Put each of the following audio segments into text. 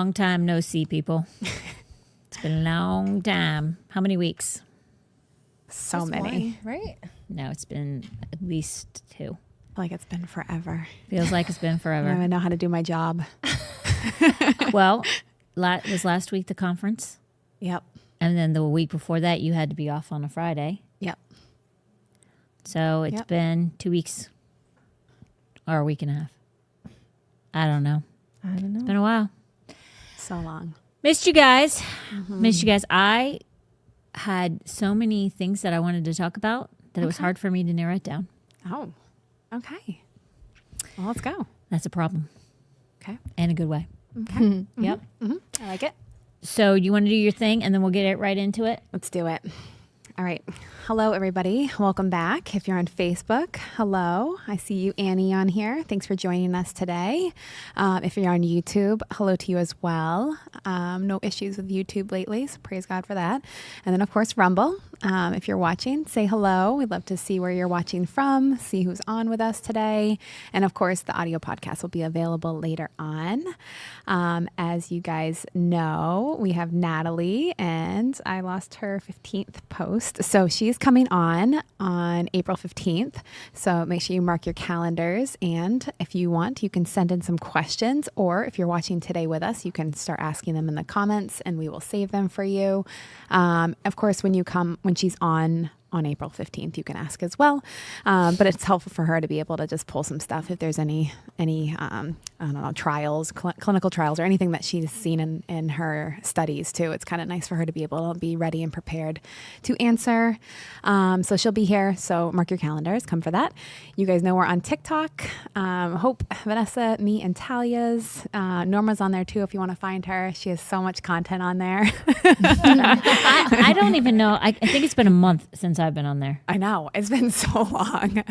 long time no see, people. It's been a long time. How many weeks? So Just many. one, right? No, it's been at least 2. I feel like it's been forever. Feels like it's been I don't forever. even know how to do my job. Well, was last week the conference? Yep. And then the week before that, you had to be off on a Friday. Yep. So it's been 2 weeks or a week and a half. I don't know. It's been a while. So long. Missed you guys. Missed you guys. I had so many things that I wanted to talk about that it was hard for me to narrow it down. Oh, okay. Well, let's go. That's a problem. Okay. In a good way. Okay. Yep. I like it. So you want to do your thing and then we'll get it right into it? Let's do it. All right. Hello, everybody. Welcome back. If you're on Facebook, hello. I see you, Annie, on here. Thanks for joining us today. If you're on YouTube, hello to you as well. No issues with YouTube lately, so praise God for that. And then, of course, Rumble. If you're watching, say hello. We'd love to see where you're watching from, see who's on with us today. And, of course, the audio podcast will be available later on. As you guys know, we have Natalie, and I lost her 15th post. So she's coming on April 15th. So make sure you mark your calendars. And if you want, you can send in some questions. Or if you're watching today with us, you can start asking them in the comments and we will save them for you. Of course, when she's on April 15th, you can ask as well. But it's helpful for her to be able to just pull some stuff if there's any I don't know, trials, clinical trials or anything that she's seen in her studies too. It's kind of nice for her to be able to be ready and prepared to answer. So she'll be here. So mark your calendars. Come for that. You guys know we're on TikTok. Hope, Vanessa, me, and Talia's. Norma's on there too if you want to find her. She has so much content on there. I don't even know. I think it's been a month since I've been on there. I know. It's been so long.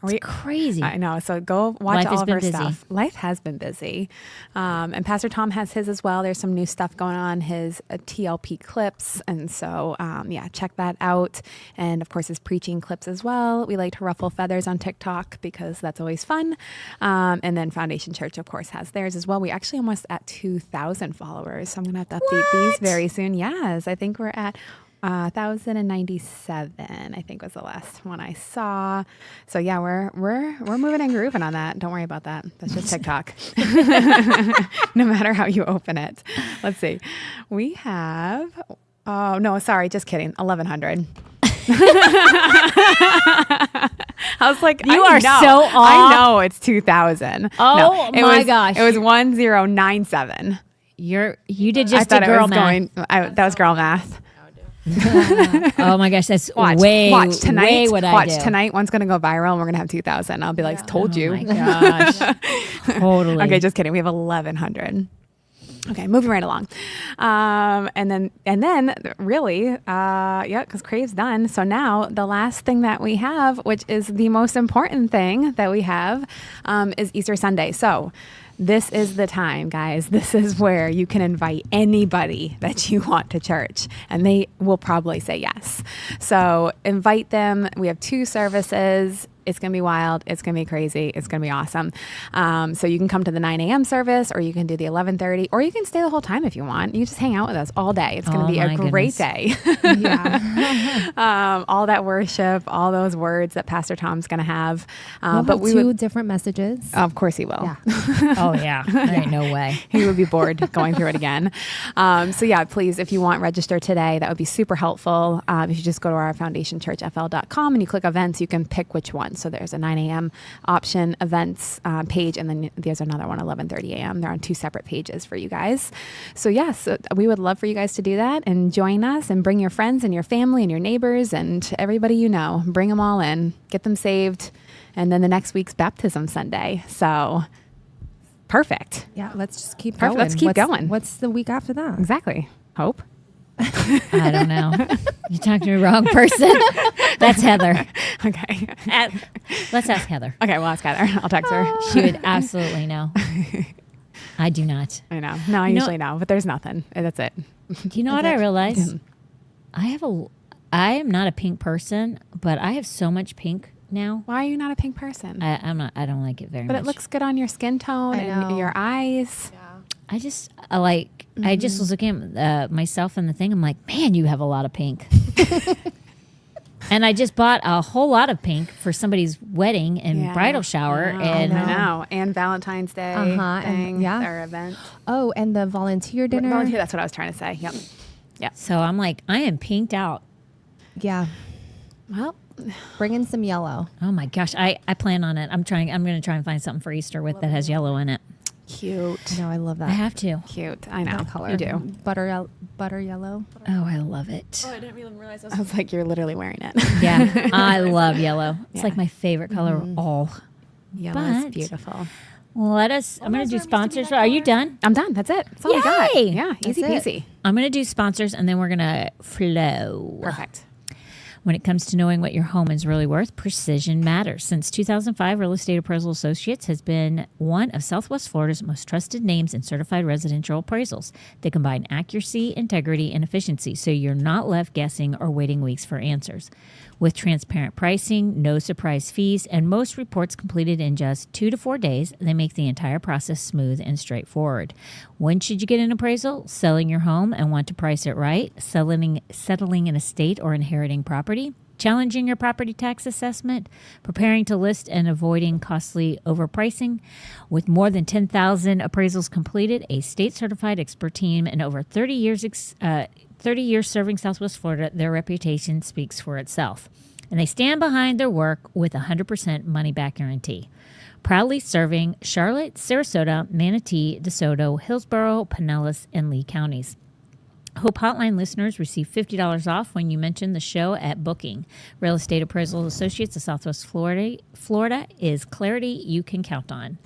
It's crazy. I know. So go watch Life all has of been her busy. stuff. Life has been busy. And Pastor Tom has his as well. There's some new stuff going on, his TLP clips. And so, check that out. And of course, his preaching clips as well. We like to ruffle feathers on TikTok because that's always fun. And then Foundation Church, of course, has theirs as well. We actually almost at 2,000 followers. So I'm going to have to update these very soon. Yes, I think we're at 1,097, I think was the last one I saw. So yeah, we're moving and grooving on that. Don't worry about that. That's just TikTok. No matter how you open it. Let's see. We have, oh no, sorry, just kidding. 1,100. I was like, You are so off. I know it's 2,000. Oh, my gosh. It was 1,097. You did I just thought a it girl was math. that was girl math. Oh my gosh, that's Watch tonight. way what I do. Tonight. One's going to go viral and we're going to have 2,000. I'll be like, told you. Oh my gosh. Totally. Okay, just kidding. We have 1,100. Okay, moving right along. And then really, because Crave's done. So now the last thing that we have, which is the most important thing that we have, is Easter Sunday. So this is the time, guys. This is where you can invite anybody that you want to church, and they will probably say yes. So invite them. We have 2 services. It's going to be wild. It's going to be crazy. It's going to be awesome. So you can come to the 9 a.m. service, or you can do the 11:30, or you can stay the whole time if you want. You just hang out with us all day. It's going to be a great day. Yeah. All that worship, all those words that Pastor Tom's going to have. We'll But have we 2 would, different messages. of course he will. Yeah. Oh yeah, there ain't no way. He would be bored going through it again. So yeah, please, if you want, register today. That would be super helpful. If you just go to our foundationchurchfl.com and you click events, you can pick which one. So there's a 9 a.m. option events page, and then there's another one, 11:30 a.m. They're on 2 separate pages for you guys. So yes, we would love for you guys to do that and join us and bring your friends and your family and your neighbors and everybody you know. Bring them all in, get them saved, and then the next week's Baptism Sunday. So perfect. Yeah, let's just keep Perfect. going. Let's keep going. What's the week after that? Exactly. Hope. I don't know. You talked to the wrong person. That's Heather. Okay. Let's ask Heather. Okay, well, ask Heather. I'll text her. She would absolutely know. I do not. I know. No, I usually know, but there's nothing. That's it. Do you know what I realized? I am not a pink person, but I have so much pink now. Why are you not a pink person? I don't like it very much. But it looks good on your skin tone I and know. your eyes. Yeah. I just I just was looking at myself in the thing. I'm like, man, you have a lot of pink. And I just bought a whole lot of pink for somebody's wedding and bridal shower. I know. And Valentine's Day thing, or event. Oh, and the volunteer dinner. Volunteer, that's what I was trying to say. Yep. So I'm like, I am pinked out. Yeah. Well, bring in some yellow. Oh my gosh, I plan on it. I'm going to try and find something for Easter that has yellow in it. cute. No, I love that. I have to. Cute. I know. That color. You do. Butter yellow. Oh, I love it. Oh, I didn't even realize I was like, you're literally wearing it. Yeah, I love yellow. It's like my favorite color of all. Yellow is But- beautiful. I'm going to do sponsors. Are you done? I'm done. That's it. That's all I got. Yay! Yeah, easy That's peasy. I'm going to do sponsors and then we're going to flow. Perfect. When it comes to knowing what your home is really worth, precision matters. Since 2005, Real Estate Appraisal Associates has been one of Southwest Florida's most trusted names in certified residential appraisals. They combine accuracy, integrity, and efficiency, so you're not left guessing or waiting weeks for answers. With transparent pricing, no surprise fees, and most reports completed in just 2 to 4 days, they make the entire process smooth and straightforward. When should you get an appraisal? Selling your home and want to price it right? Settling an estate or inheriting property? Challenging your property tax assessment? Preparing to list and avoiding costly overpricing? With more than 10,000 appraisals completed, a state-certified expert team, and over 30 years serving Southwest Florida, their reputation speaks for itself. And they stand behind their work with a 100% money-back guarantee. Proudly serving Charlotte, Sarasota, Manatee, DeSoto, Hillsborough, Pinellas, and Lee counties. Hope Hotline listeners receive $50 off when you mention the show at booking. Real Estate Appraisal Associates of Southwest Florida is clarity you can count on.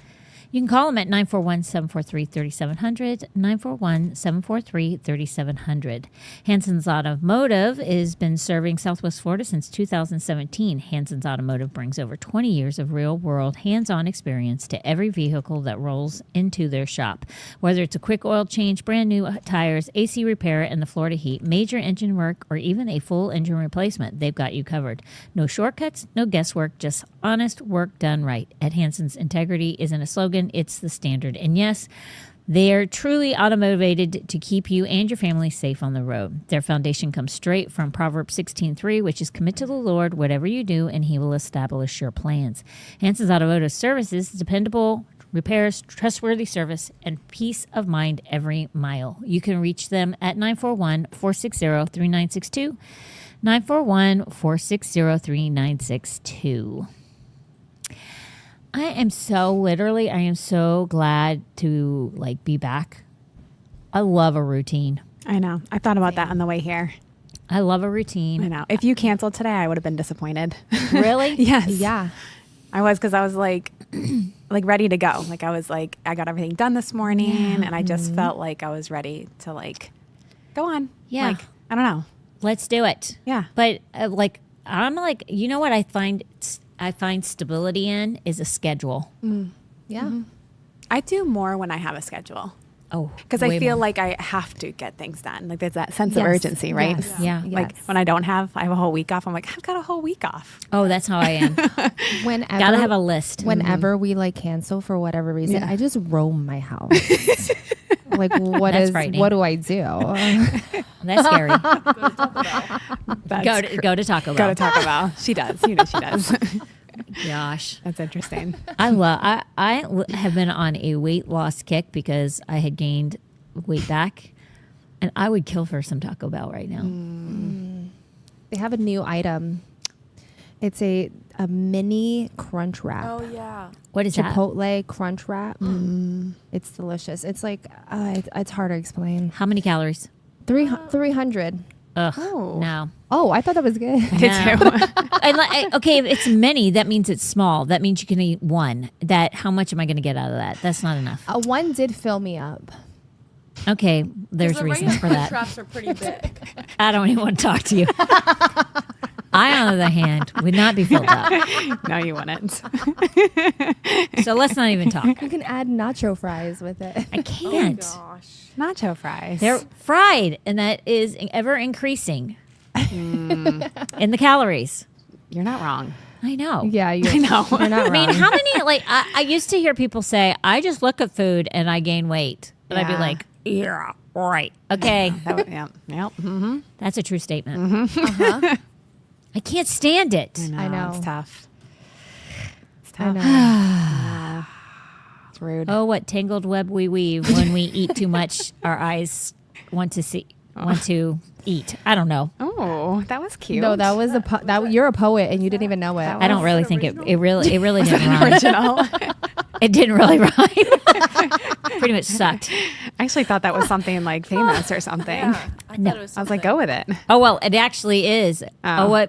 You can call them at 941-743-3700, 941-743-3700. Hanson's Automotive has been serving Southwest Florida since 2017. Hanson's Automotive brings over 20 years of real-world hands-on experience to every vehicle that rolls into their shop. Whether it's a quick oil change, brand new tires, AC repair in the Florida heat, major engine work, or even a full engine replacement, they've got you covered. No shortcuts, no guesswork, just honest work done right. At Hanson's, integrity isn't a slogan, it's the standard. And yes, they're truly automotivated to keep you and your family safe on the road. Their foundation comes straight from Proverbs 16:3, which is commit to the Lord whatever you do, and he will establish your plans. Hanson's Automotive Services, dependable repairs, trustworthy service, and peace of mind every mile. You can reach them at 941-460-3962, 941-460-3962. I am so glad to be back. I love a routine. I know. I thought about that on the way here. I love a routine. I know. If you canceled today, I would have been disappointed. Really? Yes. Yeah. I was, because I was like ready to go. Like, I was like, I got everything done this morning, and I just felt like I was ready to go on. Yeah. Like, I don't know. Let's do it. Yeah. But I'm you know what I find stability in is a schedule. Yeah. Mm-hmm. I do more when I have a schedule. Oh, Because I feel like I have to get things done. Like, there's that sense of Yes. urgency, right? Yes. Yeah. Like, when I have a whole week off, I'm like, I've got a whole week off. Oh, that's how I am. Whenever, Gotta have a list. Whenever we cancel for whatever reason, I just roam my house. What That's frightening. what do I do? That's scary. That's Go to Taco Bell. Go to Taco Bell. She does. You know she does. Gosh. That's interesting. I have been on a weight loss kick because I had gained weight back, and I would kill for some Taco Bell right now. They have a new item. It's a mini crunch wrap. Oh, yeah. What is that? Chipotle crunch wrap. It's delicious. It's it's hard to explain. How many calories? 300. Ugh. Oh. No. Oh, I thought that was good. Okay, if it's many, that means it's small. That means you can eat one. How much am I going to get out of that? That's not enough. One did fill me up. Okay, there's The reasons for regular that. traps are pretty big. I don't even want to talk to you. I, on the other hand, would not be filled up. No, you wouldn't. So let's not even talk. You can add nacho fries with it. I can't. Gosh. Nacho fries. They're fried, and that is ever increasing in the calories. You're not wrong. I know. Yeah, I know. you're not I mean, wrong. how many, I used to hear people say, I just look at food and I gain weight. And I'd be Yeah. like, yeah, right. Okay. Yeah. Yep. Mm-hmm. That's a true statement. I can't stand it. I know. It's tough. It's I tough. know. It's rude. Oh, what tangled web we weave when we eat too much. Our eyes want to eat. I don't know. Oh, that was cute. No, that was you're a poet and you didn't even know it. I don't really think it really didn't rhyme. original. It didn't really rhyme. Pretty much sucked. I actually thought that was something like famous or something. Yeah, I thought it was. I was like, go with it. Oh well, it actually is. Oh.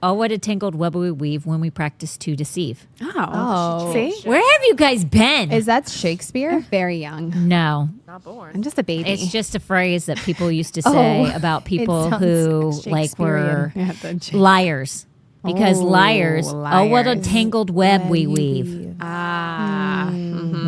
Oh what a tangled web we weave when we practice to deceive. Oh. See? Where have you guys been? Is that Shakespeare? Very young. No, Not born. I'm just a baby. it's just a phrase that people used to say about people sounds who like were Shakespearean. Yeah, the liars. Because Oh, liars, oh what a liars. tangled web we weave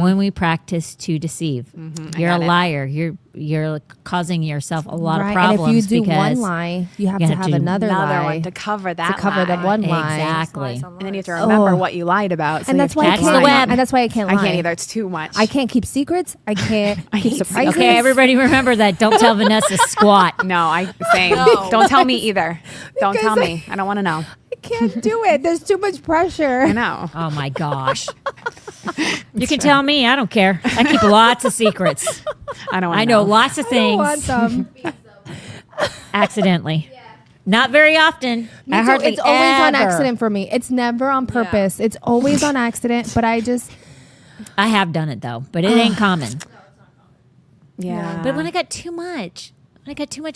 when we practice to deceive. You're a got it. liar. You're causing yourself a lot of Right, problems. and if you do because one lie, you have you to have have to do another lie one to cover that. to cover the lie. one lie. Exactly. Lies on And then you have to lies. remember Oh. what you lied about. So And you that's have why to I That's keep the can't. lying. web. And that's why I can't lie. I can't either. It's too much. I can't keep secrets. I can't keep hate surprises. Okay, everybody remember that. Don't tell Vanessa squat. No, same. No. Don't tell me either. Don't Because tell me. I don't want to know. I can't do it. There's too much pressure. I know. Oh my gosh. You can tell me. I don't care. I keep lots of secrets. I don't want to I know lots of I don't want things them. accidentally. Not very often. Me I too. hardly It's always on ever. accident for me. It's never on purpose. It's always on accident. But I just I have done it though, but it ain't common. Yeah. But when I got too much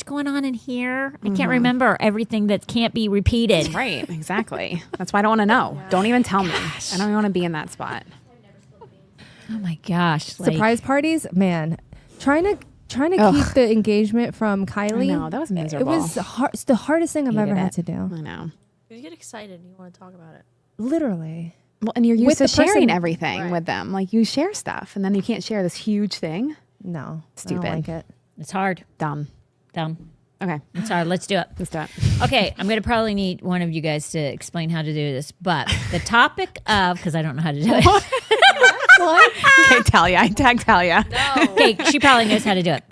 going on in here, I can't remember everything that can't be repeated. Right, exactly. That's why I don't want to know. Don't even tell me. I don't even want to be in that spot. Oh my gosh. Like, surprise parties, man. Trying to Ugh. keep the engagement from Kylie. know, that was miserable. It was it's the hardest thing I've Hated ever had it. to do. I know. You get excited and you want to talk about it. Literally. Well, and you're used With to the sharing person- everything Right. with them. Like you share stuff, and then you can't share this huge thing. No. Stupid. I don't like it. it's hard. Dumb. Dumb. Okay, It's hard. Let's do it. let's do it. Okay, I'm going to probably need one of you guys to explain how to do this. But the topic of, because I don't know how to do it. Okay, Talia. I tagged Talia. Okay, she probably knows how to do it.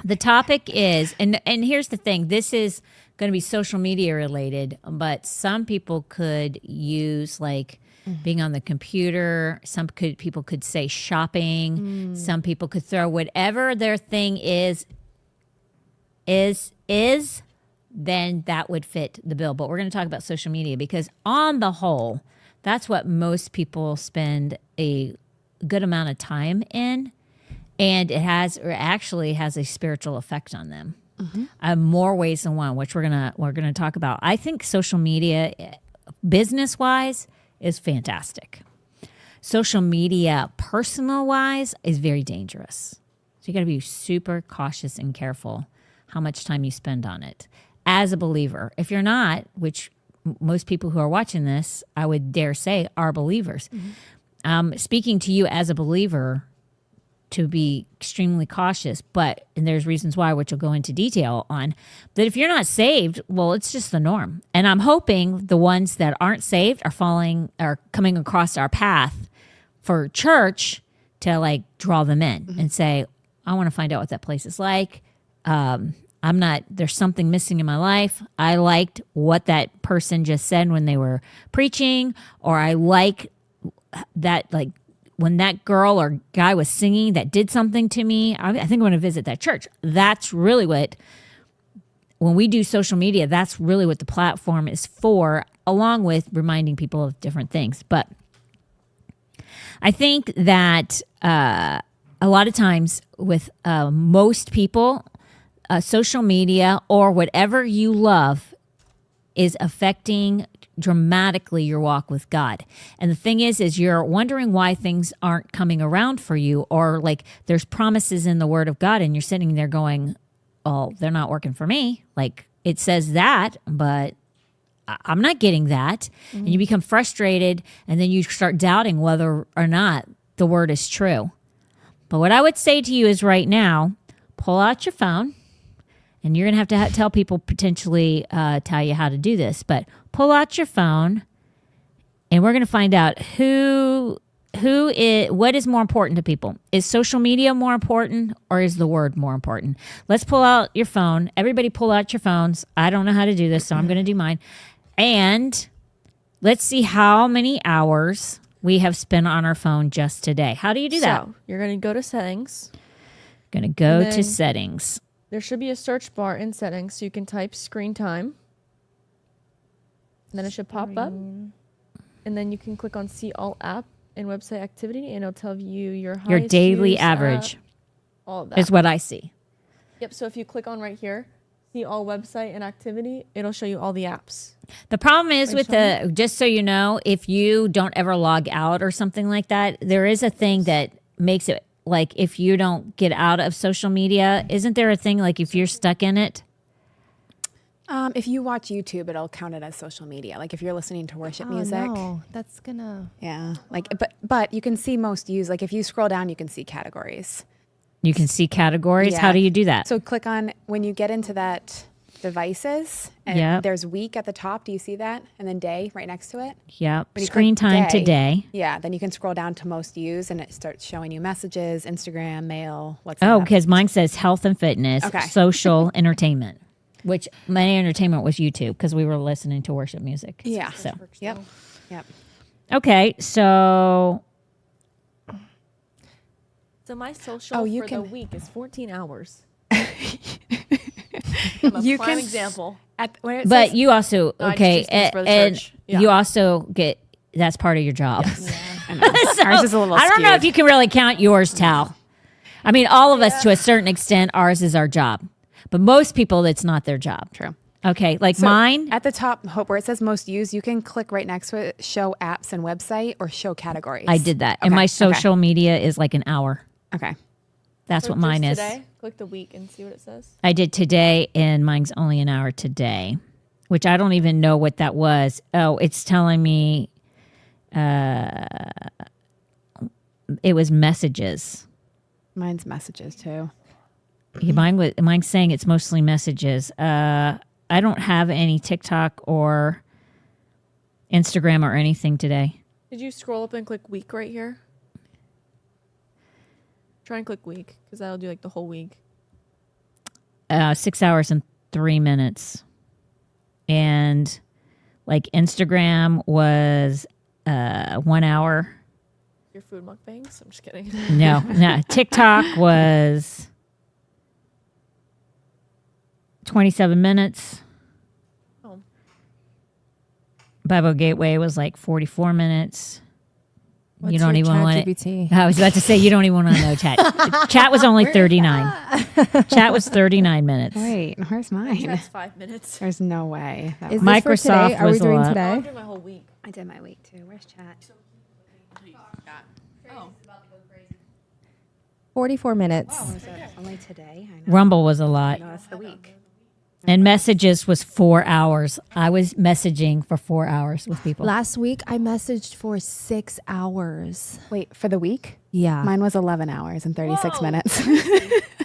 The topic is, and here's the thing, this is going to be social media related, but some people could use like being on the computer. People could say shopping. Some people could throw whatever their thing is, then that would fit the bill. But we're going to talk about social media because on the whole, that's what most people spend a good amount of time in. And it actually has a spiritual effect on them. More ways than one, which we're gonna talk about. I think social media, business wise, is fantastic. Social media, personal wise, is very dangerous. So you got to be super cautious and careful how much time you spend on it. As a believer, if you're not, which most people who are watching this, I would dare say, are believers. Speaking to you as a believer, to be extremely cautious, and there's reasons why, which we'll go into detail on. But if you're not saved, well, it's just the norm. And I'm hoping the ones that aren't saved are coming across our path for church to like draw them in and say, I want to find out what that place is like. There's something missing in my life. I liked what that person just said when they were preaching, or I like that, like, when that girl or guy was singing that did something to me. I think I'm going to visit that church. That's really when we do social media, that's really what the platform is for, along with reminding people of different things. But I think that a lot of times with most people, social media or whatever you love is affecting dramatically your walk with God. And the thing is you're wondering why things aren't coming around for you, or like there's promises in the Word of God and you're sitting there going, oh, they're not working for me. Like it says that, but I'm not getting that. And you become frustrated, and then you start doubting whether or not the Word is true. But what I would say to you is right now, pull out your phone. And you're going to have to tell people potentially tell you how to do this. But pull out your phone, and we're going to find out who what is more important to people? Is social media more important or is the word more important? Let's pull out your phone. Everybody pull out your phones. I don't know how to do this, so I'm going to do mine. And let's see how many hours we have spent on our phone just today. How do you do that? So you're going to go to settings. Going to go And to then- settings. There should be a search bar in settings, so you can type screen time. And then it should pop up. And then you can click on see all app and website activity, and it'll tell you your highest daily used average app, all of that. is what I see. Yep. So if you click on right here, see all website and activity, it'll show you all the apps. The problem is Wait, with just so you know, if you don't ever log out or something like that, there is a thing that makes it like if you don't get out of social media, isn't there a thing like if you're stuck in it? If you watch YouTube, it'll count it as social media. Like if you're listening to worship music. No, that's gonna. Yeah. Like, but you can see most used. Like if you scroll down, you can see categories. You can see categories. Yeah. How do you do that? So click on when you get into that devices and Yep. there's week at the top. Do you see that? And then day right next to it. Yep. When you Screen click time today. Yeah. Then you can scroll down to most used and it starts showing you messages, Instagram, mail, Oh, WhatsApp. because mine says health and fitness, Okay. social, entertainment, which my entertainment was YouTube because we were listening to worship music. Yeah. So, Yep. Yep. okay. So, So my social you for can- the week is 14 hours. You Prime can example. Where it but says, you also, No, I just okay. use things for the And church. Yeah. you also get, that's part of your job. I know. Ours is a little I don't know skewed. if you can really count yours, Tal. I mean, all of us to a certain extent, ours is our job. But most people, it's not their job. True. Okay, like So mine. at the top, Hope, where it says most used, you can click right next to it, show apps and website, or show categories. I did that. And Okay, my okay. social media is like an hour. Okay. That's So what mine just is. Today, click the week and see what it says. I did today, and mine's only an hour today, which I don't even know what that was. Oh, it's telling me it was messages. Mine's messages too. Mine's saying it's mostly messages. I don't have any TikTok or Instagram or anything today. Did you scroll up and click week right here? Try and click week because that'll do like the whole week. 6 hours and 3 minutes. And like Instagram was 1 hour. Your food mukbangs? I'm just kidding. No. TikTok was 27 minutes. Oh. Bible Gateway was like 44 minutes. What's you don't your even want ChatGPT? I was about to say you don't even want to know chat. Chat was only 39. Chat was 39 minutes. Wait, where's mine? That's 5 minutes. There's no way. That Is one- this for Microsoft today? Are we was a doing lot. today? I'll do my whole week. I did my week too. Where's chat? 44 minutes. Was that only today? I know. Rumble was a lot. No, that's the week. And messages was 4 hours. I was messaging for 4 hours with people. Last week I messaged for 6 hours. Wait, for the week? Yeah, Mine was 11 hours and 36 Whoa. minutes.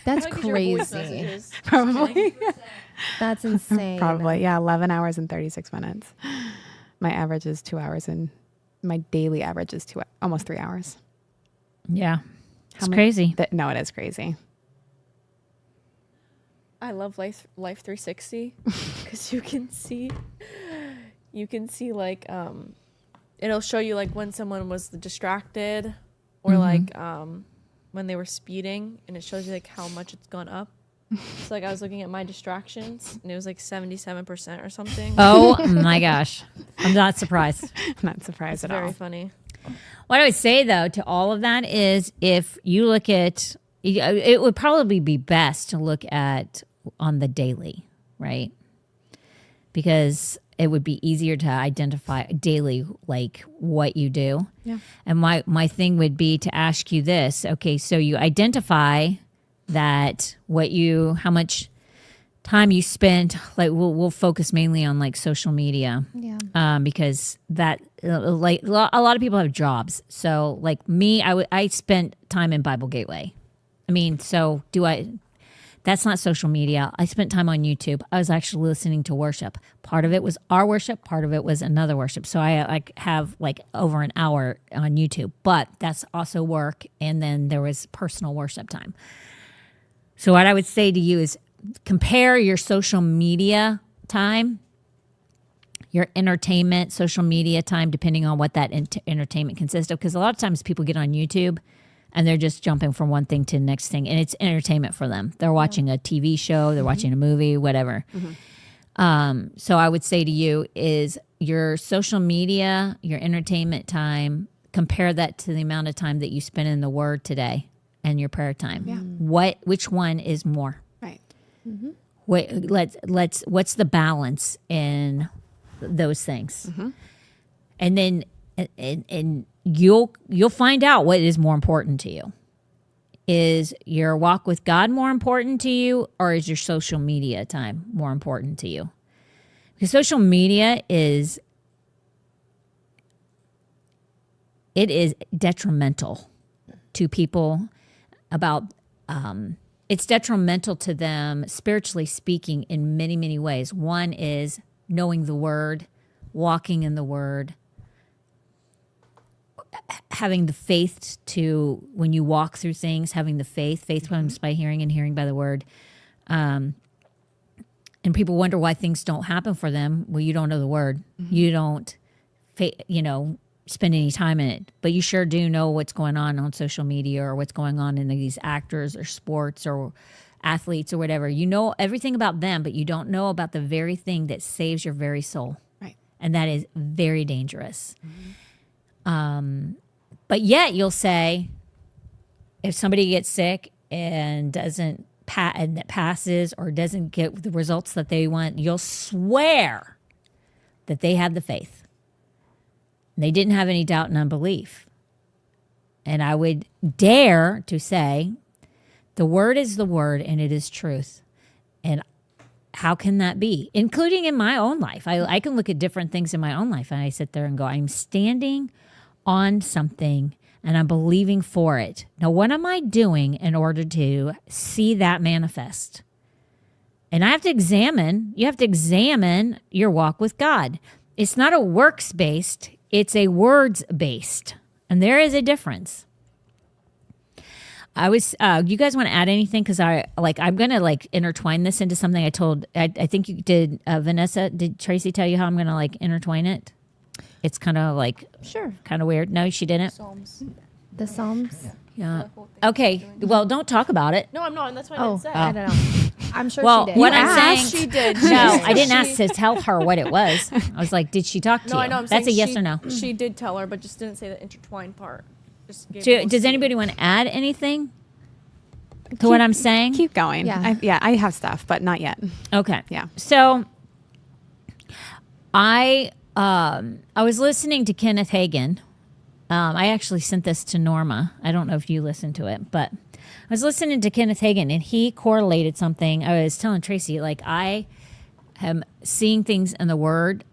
that's Probably 'cause your voice crazy. messages. Probably. That's insane. Probably. Yeah, 11 hours and 36 minutes. My average is 2 hours and my daily average is almost 3 hours. Yeah. It's many- crazy. No, it is crazy. I love Life 360 because you can see like it'll show you like when someone was distracted or like when they were speeding, and it shows you like how much it's gone up. So like I was looking at my distractions and it was like 77% or something. Oh my gosh. I'm not surprised. I'm not surprised It's at very all. funny. What I would say though to all of that is if you look at it would probably be best to look at on the daily, right? Because it would be easier to identify daily like what you do. Yeah. And my thing would be to ask you this. Okay, so you identify that how much time you spent, like we'll focus mainly on like social media. Yeah. Because that like a lot of people have jobs. So like me, I spent time in Bible Gateway. I mean, so That's not social media. I spent time on YouTube. I was actually listening to worship. Part of it was our worship. Part of it was another worship. So I like have like over an hour on YouTube, but that's also work. And then there was personal worship time. So what I would say to you is compare your social media time, your entertainment, social media time, depending on what that entertainment consists of. Because a lot of times people get on YouTube and they're just jumping from one thing to the next thing. And it's entertainment for them. They're watching a TV show, they're watching a movie, whatever. So I would say to you is your social media, your entertainment time, compare that to the amount of time that you spend in the Word today and your prayer time. Which one is more? Right. What's the balance in those things? And then and you'll find out what is more important to you. Is your walk with God more important to you, or is your social media time more important to you? Because social media is detrimental to people about it's detrimental to them spiritually speaking in many, many ways. One is knowing the Word, walking in the Word, having the faith to, when you walk through things, having the faith comes by hearing and hearing by the Word. And people wonder why things don't happen for them. Well, you don't know the Word. You don't, spend any time in it, but you sure do know what's going on social media or what's going on in these actors or sports or athletes or whatever. You know everything about them, but you don't know about the very thing that saves your very soul. Right. And that is very dangerous. But yet you'll say, if somebody gets sick and doesn't and that passes or doesn't get the results that they want, you'll swear that they had the faith. They didn't have any doubt and unbelief. And I would dare to say, the Word is the Word and it is truth. And how can that be? Including in my own life. I can look at different things in my own life and I sit there and go, I'm standing on something and I'm believing for it. Now, what am I doing in order to see that manifest? And you have to examine your walk with God. It's not a works-based, it's a words-based. And there is a difference. You guys want to add anything? Because I'm going to intertwine this into something I think you did, Vanessa, did Tracy tell you how I'm going to intertwine it? It's kind of Sure. kind of weird. No, she didn't. The Psalms. Yeah. Okay. Well, don't talk about it. No, I'm not. And that's why I didn't say. I don't know. I'm sure Well, she did. what You I'm asked. saying, She did. no, I didn't ask to tell her what it was. I was like, did she talk to No, you? I know. I'm That's a saying yes she, or no. She did tell her, but just didn't say the intertwined part. Just gave a little Does seed. anybody want to add anything to what I'm saying? Keep going. Yeah. I have stuff, but not yet. Okay. Yeah. So I was listening to Kenneth Hagin. I actually sent this to Norma. I don't know if you listened to it, but I was listening to Kenneth Hagin and he correlated something. I was telling Tracy, I am seeing things in the Word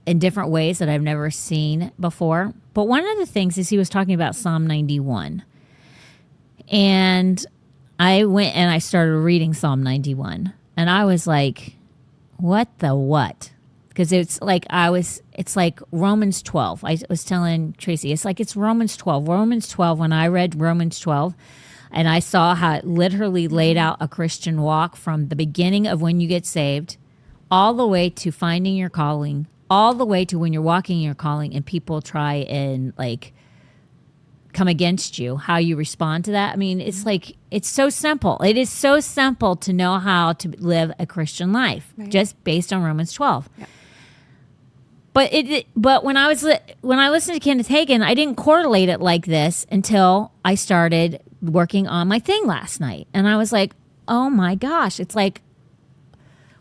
in different ways that I've never seen before. But one of the things is he was talking about Psalm 91. And I went and I started reading Psalm 91. And I was like, what the what? Because it's like Romans 12. I was telling Tracy, it's Romans 12. Romans 12, when I read Romans 12, and I saw how it literally laid out a Christian walk from the beginning of when you get saved, all the way to finding your calling, all the way to when you're walking in your calling and people try and come against you, how you respond to that. I mean, it's so simple. It is so simple to know how to live a Christian life, just based on Romans 12. Yeah. But when I listened to Kenneth Hagin, I didn't correlate it like this until I started working on my thing last night. And I was like, oh my gosh, it's like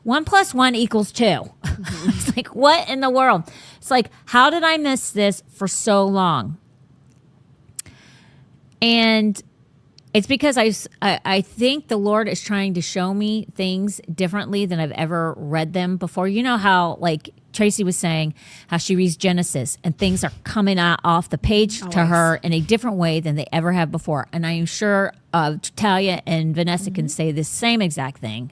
1 + 1 = 2. It's like, what in the world? It's like, how did I miss this for so long? And it's because I think the Lord is trying to show me things differently than I've ever read them before. You know how Tracy was saying how she reads Genesis and things are coming out off the page to Always. her in a different way than they ever have before. And I am sure Talia and Vanessa can say the same exact thing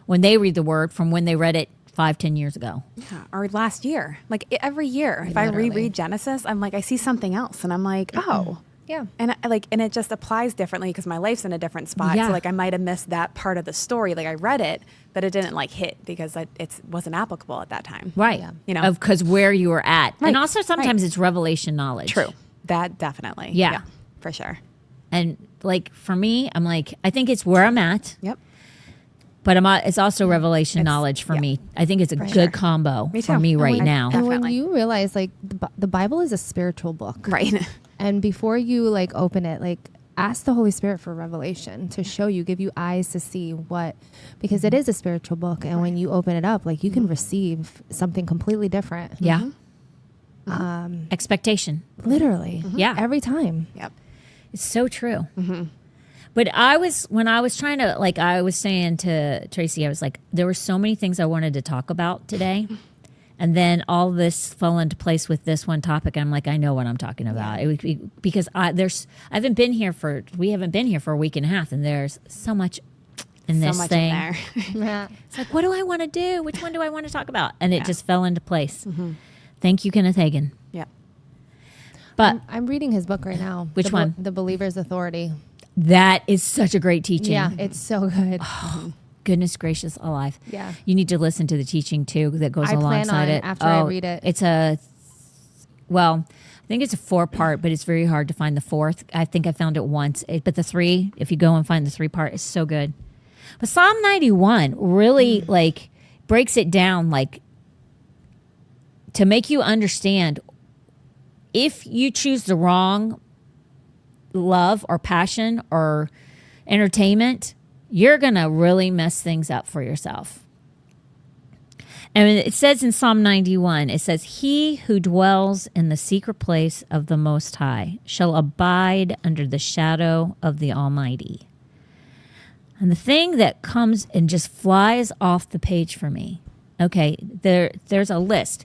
when they read the word from when they read it 5-10 years ago. Yeah, or last year. Like every year, if I Literally. reread Genesis, I'm like, I see something else, and I'm like, oh. Yeah. And and it just applies differently because my life's in a different spot. Yeah. So like I might have missed that part of the story. Like I read it, but it didn't like hit because it wasn't applicable at that time. Right. Yeah. You know? Because where you were at. Right. And also sometimes it's revelation knowledge. True. That definitely. Yeah. For sure. And like for me, I'm like, I think it's where I'm at, Yep. but it's also revelation knowledge for yeah. me. I think it's a good sure. combo Me for too. me And right when- now. And when Definitely. you realize like the Bible is a spiritual book, Right. and before you like open it, like ask the Holy Spirit for revelation to show you, give you eyes to see what, because it is a spiritual book, and when you open it up, like you can receive something completely different. Yeah. Expectation. Literally. Yeah. Every time. Yep. It's so true. But when I was trying to, like, I was saying to Tracy, I was like, there were so many things I wanted to talk about today. And then all this fell into place with this one topic. I'm like, I know what I'm talking about. It would be because we haven't been here for a week and a half, and there's so much in So this much thing. in there. Yeah. It's like, what do I want to do? Which one do I want to talk about? And it just fell into place. Thank you, Kenneth Hagin. Yep. But I'm reading his book right now. Which one? The Believer's Authority. that is such a great teaching. Yeah, it's so good. Goodness gracious alive. Yeah. You need to listen to the teaching too that goes I plan alongside on it. after I read it. It's I think it's a 4-part, but it's very hard to find the 4th. I think I found it once. But the 3, if you go and find the 3-part, is so good. But Psalm 91 really like breaks it down like to make you understand if you choose the wrong love or passion or entertainment, you're going to really mess things up for yourself. And it says in Psalm 91, it says, he who dwells in the secret place of the Most High shall abide under the shadow of the Almighty. And the thing that comes and just flies off the page for me, okay, there's a list.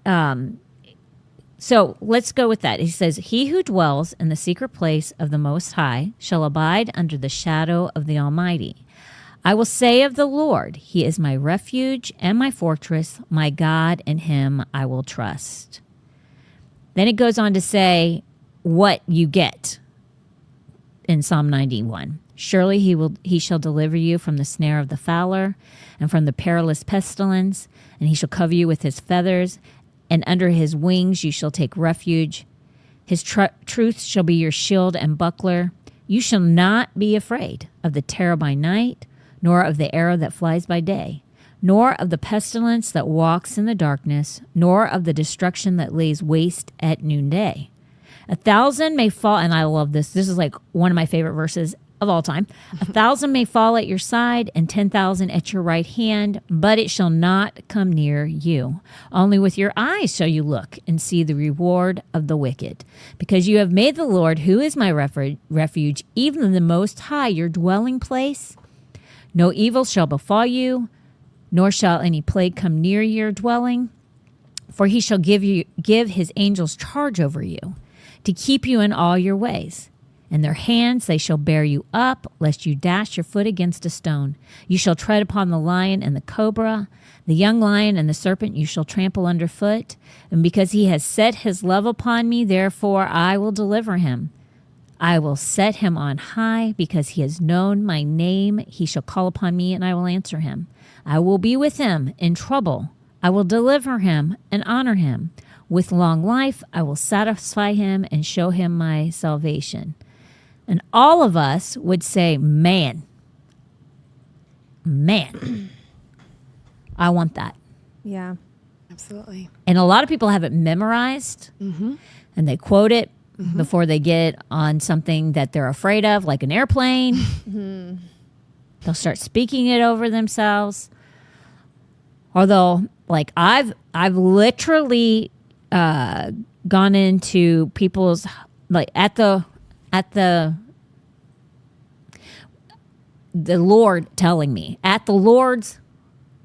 So let's go with that. He says, he who dwells in the secret place of the Most High shall abide under the shadow of the Almighty. I will say of the Lord, he is my refuge and my fortress, my God, in him I will trust. Then it goes on to say what you get in Psalm 91. Surely he shall deliver you from the snare of the fowler and from the perilous pestilence, and he shall cover you with his feathers, and under his wings you shall take refuge. His truth shall be your shield and buckler. You shall not be afraid of the terror by night, nor of the arrow that flies by day, nor of the pestilence that walks in the darkness, nor of the destruction that lays waste at noonday. 1,000 may fall, and I love this. This is like one of my favorite verses of all time. 1,000 may fall at your side and 10,000 at your right hand, but it shall not come near you. Only with your eyes shall you look and see the reward of the wicked. Because you have made the Lord, who is my refuge, even the Most High, your dwelling place. No evil shall befall you, nor shall any plague come near your dwelling. For he shall give his angels charge over you, to keep you in all your ways. In their hands they shall bear you up, lest you dash your foot against a stone. You shall tread upon the lion and the cobra, the young lion and the serpent you shall trample underfoot. And because he has set his love upon me, therefore I will deliver him. I will set him on high, because he has known my name. He shall call upon me, and I will answer him. I will be with him in trouble. I will deliver him and honor him. With long life I will satisfy him and show him my salvation. And all of us would say, man, I want that. Yeah. Absolutely. And a lot of people have it memorized, and they quote it before they get on something that they're afraid of, like an airplane. They'll start speaking it over themselves. Although, like I've literally gone into people's, like at the Lord telling me, at the Lord's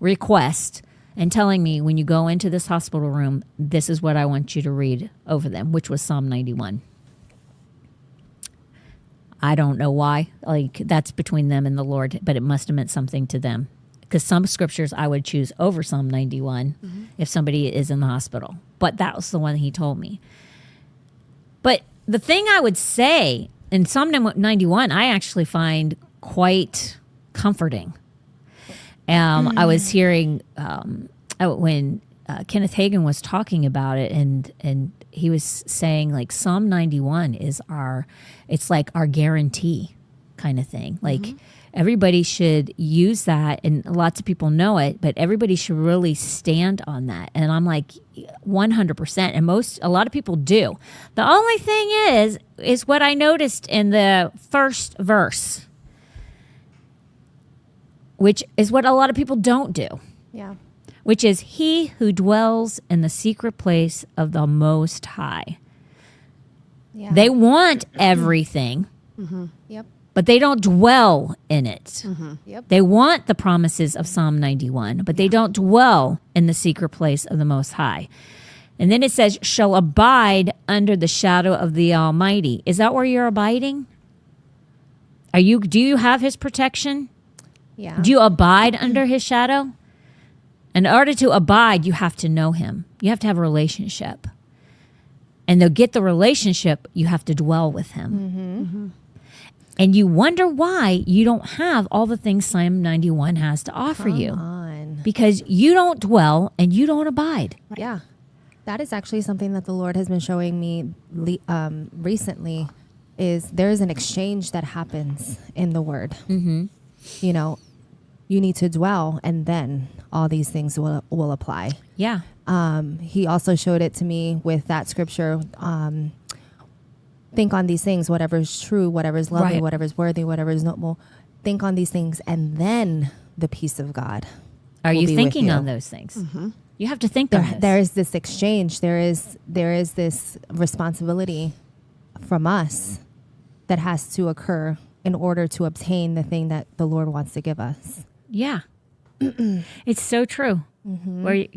request, and telling me, when you go into this hospital room, this is what I want you to read over them, which was Psalm 91. I don't know why. Like, that's between them and the Lord, but it must have meant something to them. Because some scriptures I would choose over Psalm 91 if somebody is in the hospital. But that was the one he told me. But the thing I would say in Psalm 91, I actually find quite comforting. I was hearing when Kenneth Hagin was talking about it, and he was saying, like, Psalm 91 is it's like our guarantee kind of thing. Like, everybody should use that, and lots of people know it, but everybody should really stand on that. And I'm like, 100%. And a lot of people do. The only thing is what I noticed in the first verse, which is what a lot of people don't do. Yeah. Which is, he who dwells in the secret place of the Most High. Yeah. They want everything, Yep. but they don't dwell in it. Yep. They want the promises of Psalm 91, but they don't dwell in the secret place of the Most High. And then it says, shall abide under the shadow of the Almighty. Is that where you're abiding? Do you have his protection? Yeah. Do you abide under his shadow? In order to abide, you have to know him. You have to have a relationship. And to get the relationship, you have to dwell with him. And you wonder why you don't have all the things Psalm 91 has to offer you. on. Because you don't dwell and you don't abide. Yeah. That is actually something that the Lord has been showing me recently, is there's an exchange that happens in the word. You know, you need to dwell, and then all these things will apply. Yeah. He also showed it to me with that scripture. Think on these things, whatever is true, whatever is lovely, Right. whatever is worthy, whatever is noble. Think on these things, and then the peace of God. Are will you be with thinking you. on those things? You have to think on this. There is this exchange. There is this responsibility from us that has to occur in order to obtain the thing that the Lord wants to give us. Yeah. It's so true.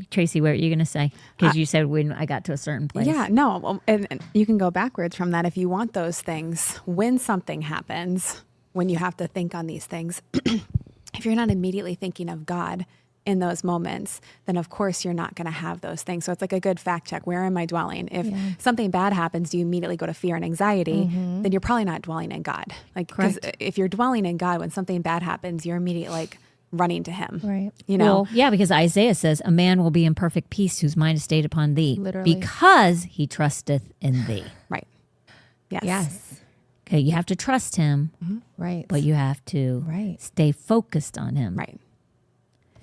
Tracy, what are you going to say? Because you said when I got to a certain place. Yeah, no, and you can go backwards from that if you want those things. When something happens, when you have to think on these things, if you're not immediately thinking of God in those moments, then of course you're not going to have those things. So it's like a good fact check. Where am I dwelling? If something bad happens, do you immediately go to fear and anxiety? Then you're probably not dwelling in God. Like, because if you're dwelling in God, when something bad happens, you're immediately like running to him. Right. You know? Well, yeah, because Isaiah says, a man will be in perfect peace whose mind is stayed upon thee. Literally. Because he trusteth in thee. Right. Yes. Yes. Okay, you have to trust him, Right. but you have to Right. stay focused on him. Right.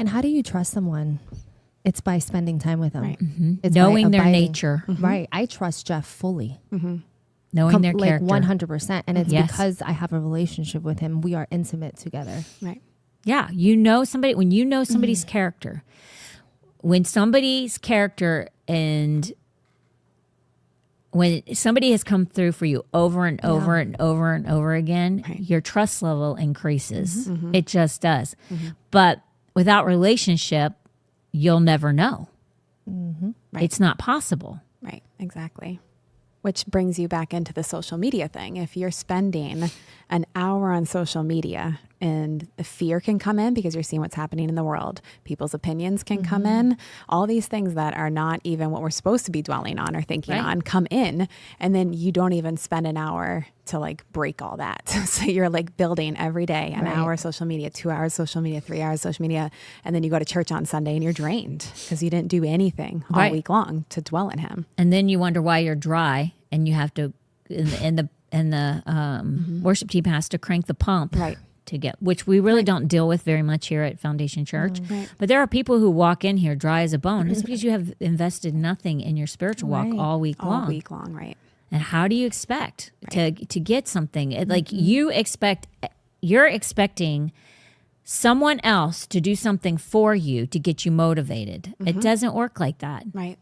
And how do you trust someone? It's by spending time with them. Right. It's by Knowing their abiding. nature, Right. I trust Jeff fully. knowing their Like character. 100%. And it's Yes. because I have a relationship with him. We are intimate together. Right. Yeah, you know somebody, when you know somebody's character, when somebody's character and when somebody has come through for you over and over and over and over again, your trust level increases. It just does. But without relationship, you'll never know. Right. It's not possible. Right, exactly. Which brings you back into the social media thing. If you're spending an hour on social media and the fear can come in because you're seeing what's happening in the world, people's opinions can come in, all these things that are not even what we're supposed to be dwelling on or thinking on come in, and then you don't even spend an hour to like break all that. So you're like building every day an hour of social media, 2 hours social media, 3 hours social media, and then you go to church on Sunday and you're drained because you didn't do anything all week long to dwell in him. And then you wonder why you're dry and you have to, and the worship team has to crank the pump. Right. To get, which we really don't deal with very much here at Foundation Church. Right. But there are people who walk in here dry as a bone. It's because you have invested nothing in your spiritual walk all week long. All week long, right. And how do you expect to get something? Like you're expecting someone else to do something for you to get you motivated. It doesn't work like that. Right.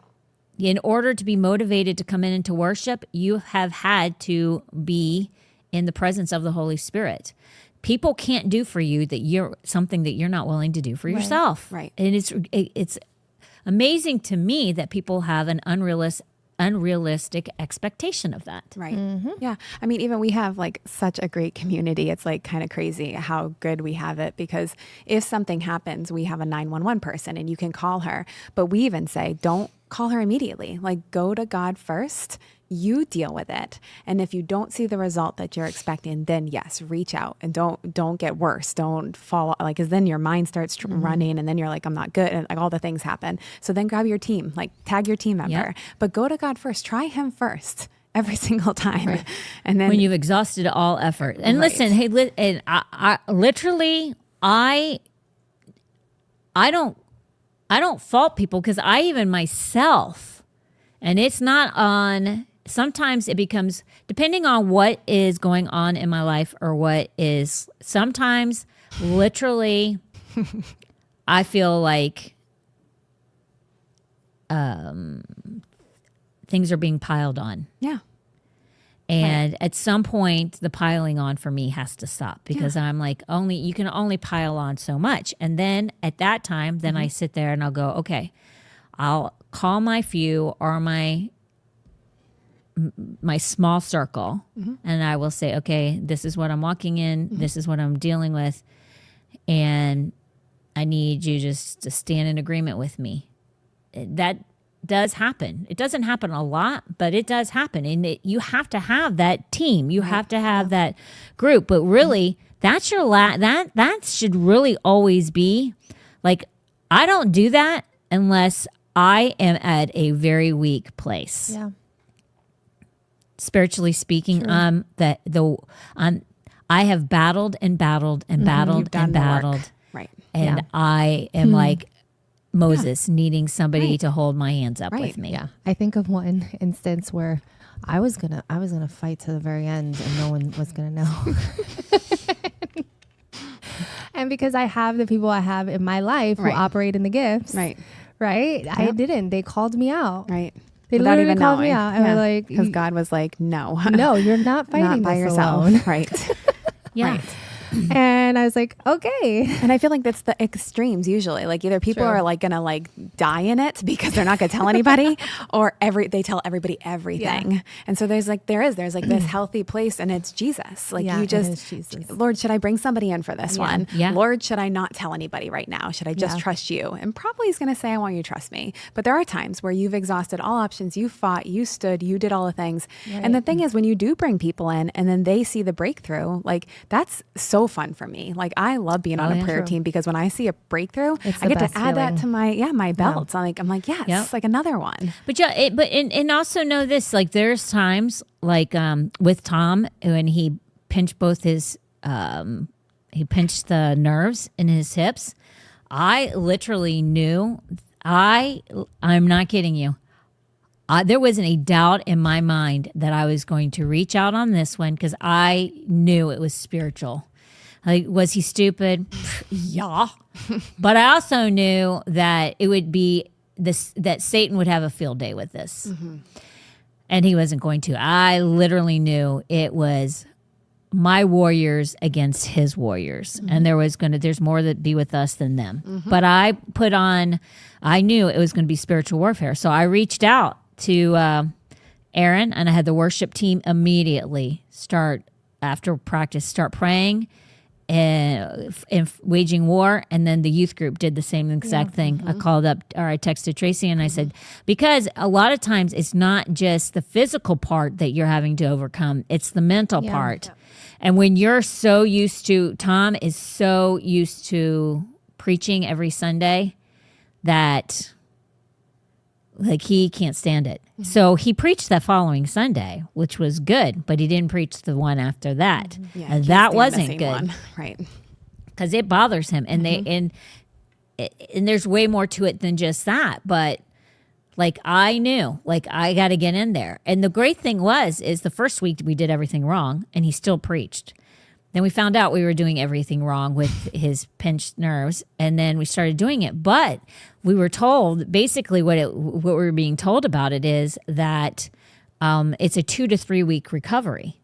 In order to be motivated to come in and to worship, you have had to be in the presence of the Holy Spirit. People can't do for you something that you're not willing to do for yourself. Right. And it's amazing to me that people have an unrealistic expectation of that. Right. Yeah. I mean, even we have like such a great community. It's like kind of crazy how good we have it, because if something happens, we have a 911 person and you can call her. But we even say, don't call her immediately. Like, go to God first. You deal with it. And if you don't see the result that you're expecting, then yes, reach out and don't get worse. Don't fall, like, cause then your mind starts running and then you're like, I'm not good. And like all the things happen. So then grab your team, like tag your team member, but go to God first, try him first every single time. Right. And then When you've exhausted all effort. And listen, hey, and I literally, I don't fault people, because I even myself, and it's not on, sometimes it becomes, depending on what is going on in my life or what is, sometimes literally I feel like things are being piled on. yeah. And at some point, the piling on for me has to stop, because I'm like, you can only pile on so much. And then at that time, then I sit there and I'll go, okay, I'll call my few or my small circle, and I will say, okay, this is what I'm walking in. This is what I'm dealing with. And I need you just to stand in agreement with me. That does happen. It doesn't happen a lot, but it does happen. And you have to have that team. You have to have that group. But really, that's your that should really always be like, I don't do that unless I am at a very weak place. Yeah. Spiritually speaking, I have battled and battled and battled You've done and the work. battled. Right. And Yeah. I am like Moses, needing somebody to hold my hands up Right. with me. Yeah. I think of one instance where I was gonna fight to the very end and no one was gonna know. And because I have the people I have in my life who Right. operate in the gifts. Right. Right? I didn't. They called me out. Right. They Without literally even called knowing. me out and were like, because God was like, no, no, you're not fighting not by this yourself. alone. Right. Yeah. Right. And I was like, okay. And I feel like that's the extremes usually. Like either people True. are like gonna like die in it because they're not gonna tell anybody, or they tell everybody everything. And so there's like this healthy place, and it's Jesus. Like Yeah, you it just, is Jesus. Lord, should I bring somebody in for this one? Yeah. Lord, should I not tell anybody right now? Should I just Yeah. trust you? And probably he's gonna say, I want you to trust me. But there are times where you've exhausted all options. You fought, you stood, you did all the things. And the thing is, when you do bring people in and then they see the breakthrough, like that's so fun for me. Like I love being on a prayer True. team, because when I see a breakthrough, It's I the get to best add that feeling. to my belt. I'm like, yes, Yep. like another one. But yeah, and also know this, like there's times like with Tom when he pinched both his he pinched the nerves in his hips. I literally knew, I'm not kidding you. There wasn't a doubt in my mind that I was going to reach out on this one, because I knew it was spiritual. Like, was he stupid? Yeah. But I also knew that it would be this, that Satan would have a field day with this. And he wasn't going to. I literally knew it was my warriors against his warriors. And there's more that be with us than them. But I knew it was going to be spiritual warfare. So I reached out to Aaron, and I had the worship team immediately after practice, start praying and waging war. And then the youth group did the same exact thing. I called up, or I texted Tracy, and I said, because a lot of times it's not just the physical part that you're having to overcome, it's the mental part. And when you're so used to, Tom is so used to preaching every Sunday that like he can't stand it. So he preached that following Sunday, which was good, but he didn't preach the one after that. Yeah, And he's that the wasn't missing good, one. Right. because it bothers him. And and there's way more to it than just that. But like I knew, like I got to get in there. And the great thing is the first week we did everything wrong, and he still preached. Then we found out we were doing everything wrong with his pinched nerves, and then we started doing it. But we were told, basically what we were being told about it is that it's a 2 to 3 week recovery.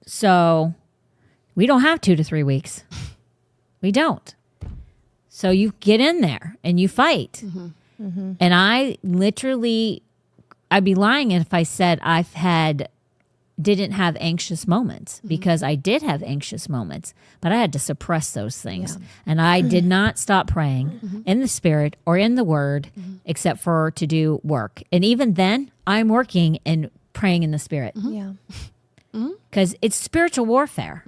So we don't have 2 to 3 weeks. We don't. So you get in there and you fight. And I literally, I'd be lying if I said didn't have anxious moments, because I did have anxious moments, but I had to suppress those things. And I did not stop praying in the spirit or in the word, except for to do work. And even then I'm working and praying in the spirit, Yeah. because it's spiritual warfare.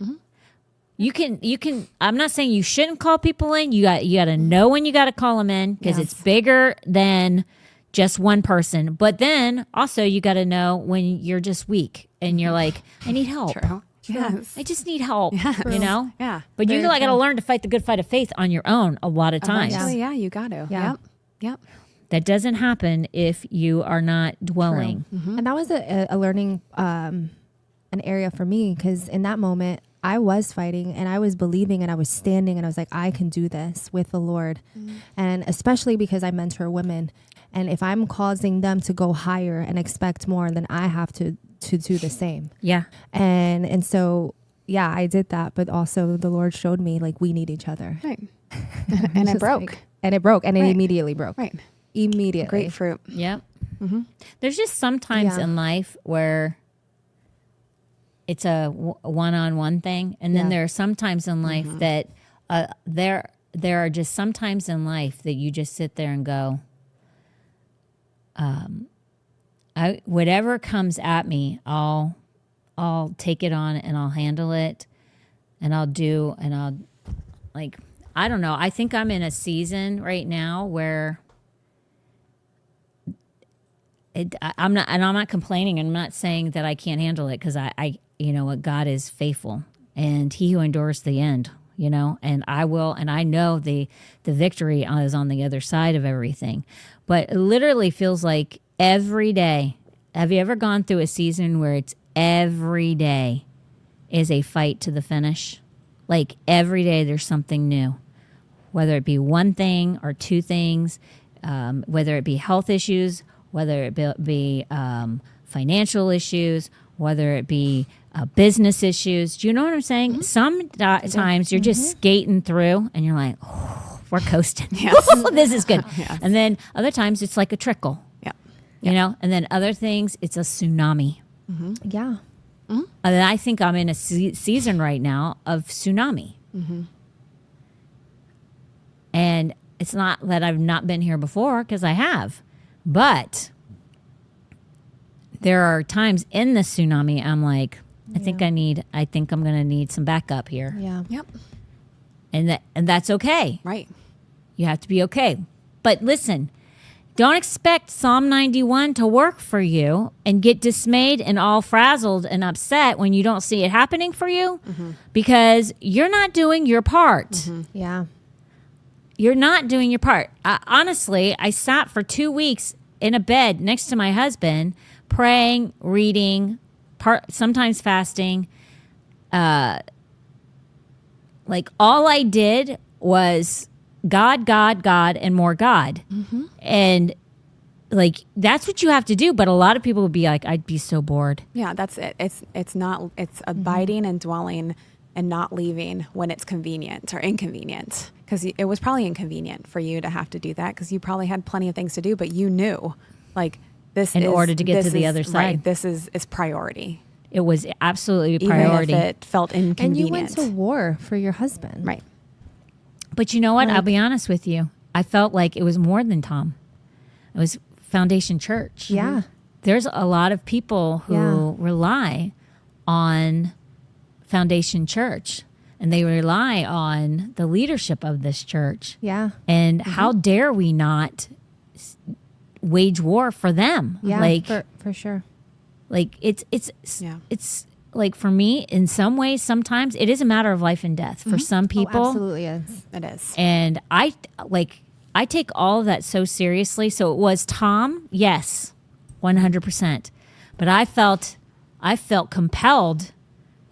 You can, I'm not saying you shouldn't call people in. You got to know when you got to call them in, because it's bigger than just one person. But then also you got to know when you're just weak and you're like, I need help. True. Yes. I just need help, you know? Yeah. But you got to learn to fight the good fight of faith on your own a lot of times. Eventually, yeah, you got to. Yeah. Yep. That doesn't happen if you are not dwelling. And that was a learning an area for me, because in that moment I was fighting and I was believing and I was standing and I was like, I can do this with the Lord. And especially because I mentor women, and if I'm causing them to go higher and expect more, then I have to do the same. Yeah. And so yeah, I did that, but also the Lord showed me like we need each other. Right. And it Just broke. like- and it broke, and it Right. immediately broke. Right. Immediately. Grapefruit. Yep. There's just sometimes in life where it's a one-on-one thing, and then there are sometimes in life that there are just sometimes in life that you just sit there and go, whatever comes at me, I'll take it on and I'll handle it, and I'll like, I don't know. I think I'm in a season right now where I'm not complaining. I'm not saying that I can't handle it, because I you know what, God is faithful, and He who endures to the end, you know, and I will, and I know the victory is on the other side of everything. But it literally feels like every day. Have you ever gone through a season where it's every day is a fight to the finish? Like every day there's something new, whether it be one thing or two things, whether it be health issues, whether it be financial issues, whether it be business issues. Do you know what I'm saying? Sometimes you're just skating through and you're like, oh, we're coasting. This is good. And then other times it's like a trickle, you know? And then other things, it's a tsunami. Yeah. And I think I'm in a season right now of tsunami. And it's not that I've not been here before, because I have. But there are times in the tsunami I'm like, I think I'm going to need some backup here. Yeah. Yep. And that's okay. Right. You have to be okay. But listen, don't expect Psalm 91 to work for you and get dismayed and all frazzled and upset when you don't see it happening for you, because you're not doing your part. Yeah. You're not doing your part. Honestly, I sat for 2 weeks in a bed next to my husband, praying, reading, sometimes fasting. Like all I did was God, God, God, and more God. And like, that's what you have to do. But a lot of people would be like, I'd be so bored. Yeah, that's it. It's abiding and dwelling and not leaving when it's convenient or inconvenient. Because it was probably inconvenient for you to have to do that, because you probably had plenty of things to do, but you knew, like, this in order to get to the other side. Right, this is priority. It was absolutely a priority. Even if it felt inconvenient. And you went to war for your husband. Right. But you know what? I'll be honest with you. I felt like it was more than Tom. It was Foundation Church. Yeah. There's a lot of people who rely on Foundation Church, and they rely on the leadership of this church. Yeah. And how dare we not wage war for them? Yeah. Like, for sure. like it's like, for me, in some ways, sometimes it is a matter of life and death for some people. Oh, absolutely is. It is. And I take all of that so seriously. So it was Tom, yes, 100%. But I felt compelled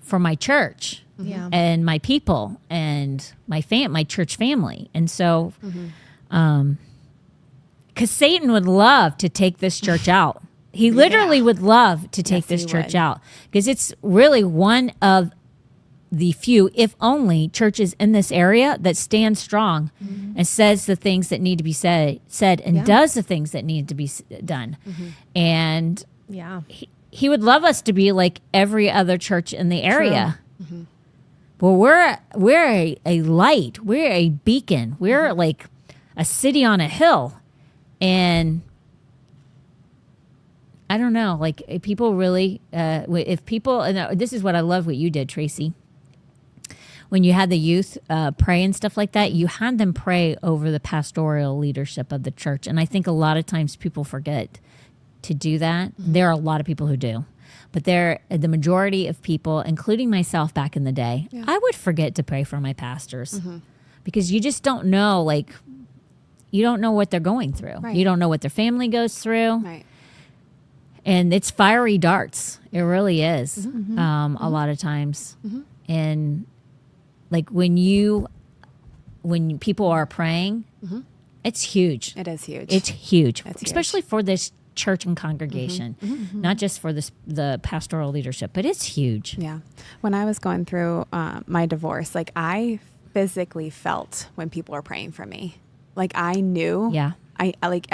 for my church and my people and my church family. And so, because Satan would love to take this church out. He literally would love to take this church out, because it's really one of the few, if only, churches in this area that stand strong and says the things that need to be said and does the things that need to be done. And Yeah. he would love us to be like every other church in the area. But we're a light. We're a beacon. We're like a city on a hill. And I don't know, like if people really, if people, and this is what I love what you did, Tracy. When you had the youth pray and stuff like that, you had them pray over the pastoral leadership of the church. And I think a lot of times people forget to do that. There are a lot of people who do. But the majority of people, including myself back in the day, I would forget to pray for my pastors because you just don't know, like, you don't know what they're going through. Right. You don't know what their family goes through. Right. And it's fiery darts. It really is a lot of times. And like when people are praying, it's huge. It is huge. It's huge, It's especially for this church and congregation, not just for the pastoral leadership, but it's huge. Yeah. When I was going through my divorce, like I physically felt when people were praying for me. Like I knew. Yeah. I like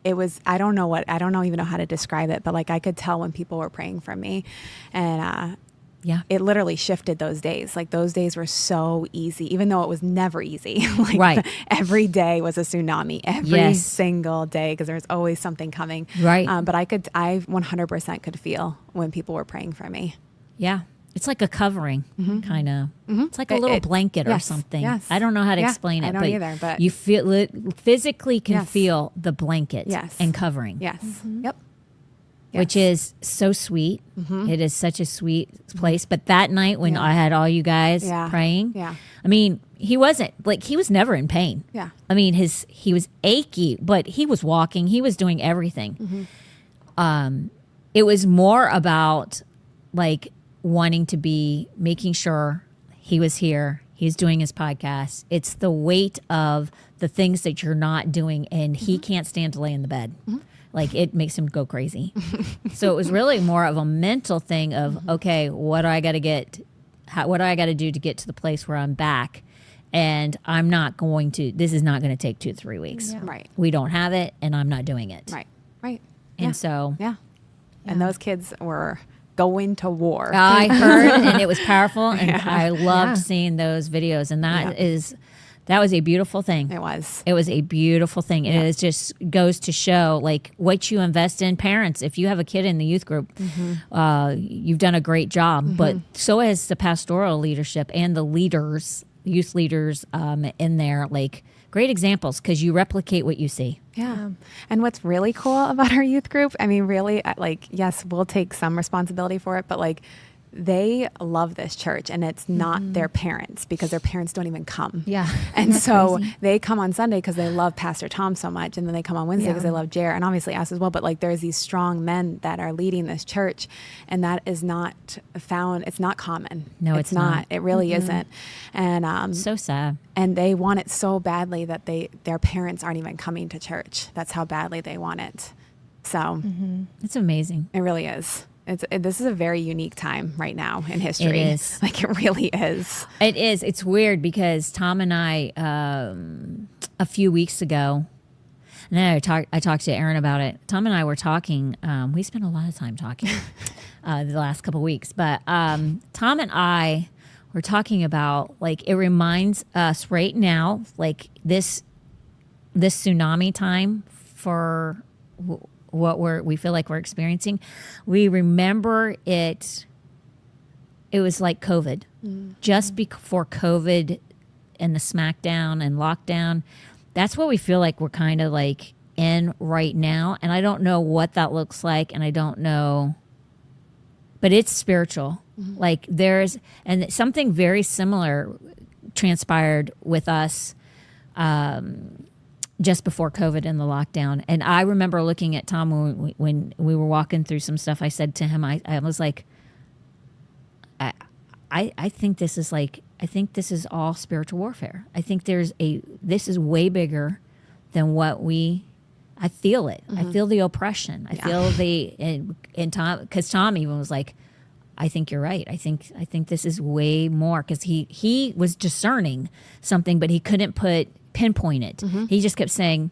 it was, I don't even know how to describe it, but like I could tell when people were praying for me. And Yeah. it literally shifted those days. Like those days were so easy, even though it was never easy. Like Right. every day was a tsunami, every Yes. single day, because there's always something coming. Right. But I 100% could feel when people were praying for me. Yeah. It's like a covering, kind of. It's like a little It- blanket or yes, something. yes. I don't know how to Yeah, explain it. I don't either, but- you feel it physically can Yes. feel the blanket Yes. and covering. Yes. Yep. Which Yes. is so sweet. It is such a sweet place. But that night when Yeah. I had all you guys Yeah. praying, Yeah. I mean, he wasn't like he was never in pain. Yeah. I mean, he was achy, but he was walking. He was doing everything. It was more about like wanting to be making sure he was here. He's doing his podcast. It's the weight of the things that you're not doing, and he can't stand to lay in the bed. Like it makes him go crazy. So it was really more of a mental thing of okay, what do I got to get? What do I got to do to get to the place where I'm back? And I'm not going to. This is not going to take 2 to 3 weeks. Yeah. Right. We don't have it, and I'm not doing it. Right. Right. And Yeah. so Yeah. And those kids were going to war. I heard, and it was powerful, and I loved Yeah. seeing those videos. And that was a beautiful thing. It was. It was a beautiful thing. And it just goes to show like what you invest in. Parents, if you have a kid in the youth group, you've done a great job. But so has the pastoral leadership and the leaders, youth leaders in there, like great examples because you replicate what you see. Yeah. And what's really cool about our youth group, I mean, really, like, yes, we'll take some responsibility for it, but like, they love this church, and it's not their parents because their parents don't even come. Yeah. And That's so crazy. they come on Sunday because they love Pastor Tom so much. And then they come on Wednesday because Yeah. they love Jared, and obviously us as well. But like there's these strong men that are leading this church, and that is not found. It's not common. No, it's not. It really isn't. And So sad. and they want it so badly that their parents aren't even coming to church. That's how badly they want it. So It's amazing. it really is. This is a very unique time right now in history. It is. Like it really is. It is. It's weird because Tom and I, a few weeks ago, and then I talked to Aaron about it. Tom and I were talking. We spent a lot of time talking the last couple of weeks. But Tom and I were talking about, like, it reminds us right now, like, this tsunami time for what we feel like we're experiencing. We remember it was like COVID. Just before COVID and the smackdown and lockdown, that's what we feel like we're kind of like in right now. And I don't know what that looks like, and I don't know, but it's spiritual. Like and something very similar transpired with us just before COVID and the lockdown. And I remember looking at Tom when we were walking through some stuff. I said to him, I was like, I think this is this is all spiritual warfare. I think this is way bigger than what I feel it. I feel the oppression. I feel and Tom, because Tom even was like, I think you're right. I think this is way more, because he was discerning something, but he couldn't pinpoint it. He just kept saying,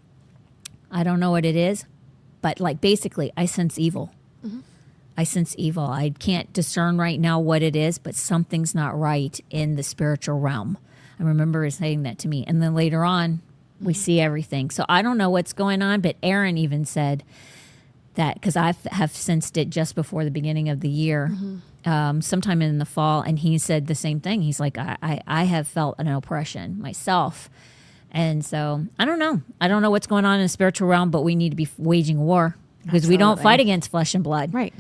I don't know what it is, but like basically I sense evil. I sense evil. I can't discern right now what it is, but something's not right in the spiritual realm. I remember saying that to me. And then later on, we see everything. So I don't know what's going on, but Aaron even said that, because I have sensed it just before the beginning of the year, sometime in the fall. And he said the same thing. He's like, I have felt an oppression myself. And so I don't know. I don't know what's going on in the spiritual realm, but we need to be waging war, because we don't fight against flesh and blood. Right.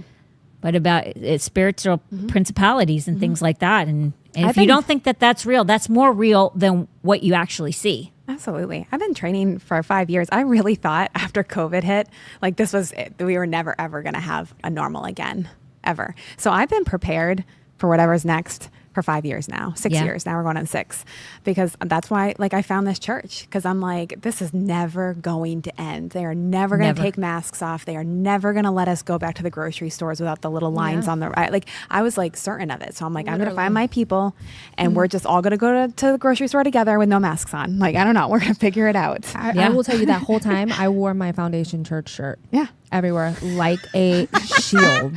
But about spiritual principalities and things like that. And if you don't think that that's real, that's more real than what you actually see. Absolutely. I've been training for 5 years. I really thought after COVID hit, like this was it. We were never, ever going to have a normal again, ever. So I've been prepared for whatever's next for 5 years now, 6 years. Now we're going on 6, because that's why, like, I found this church, because I'm like, this is never going to end. They are never going to take masks off. They are never going to let us go back to the grocery stores without the little lines on the right. Like, I was like certain of it. So I'm like, I'm going to find my people, and we're just all going to go to the grocery store together with no masks on. Like, I don't know. We're going to figure it out. I will tell you that whole time I wore my Foundation Church shirt. Yeah. Everywhere, like a shield,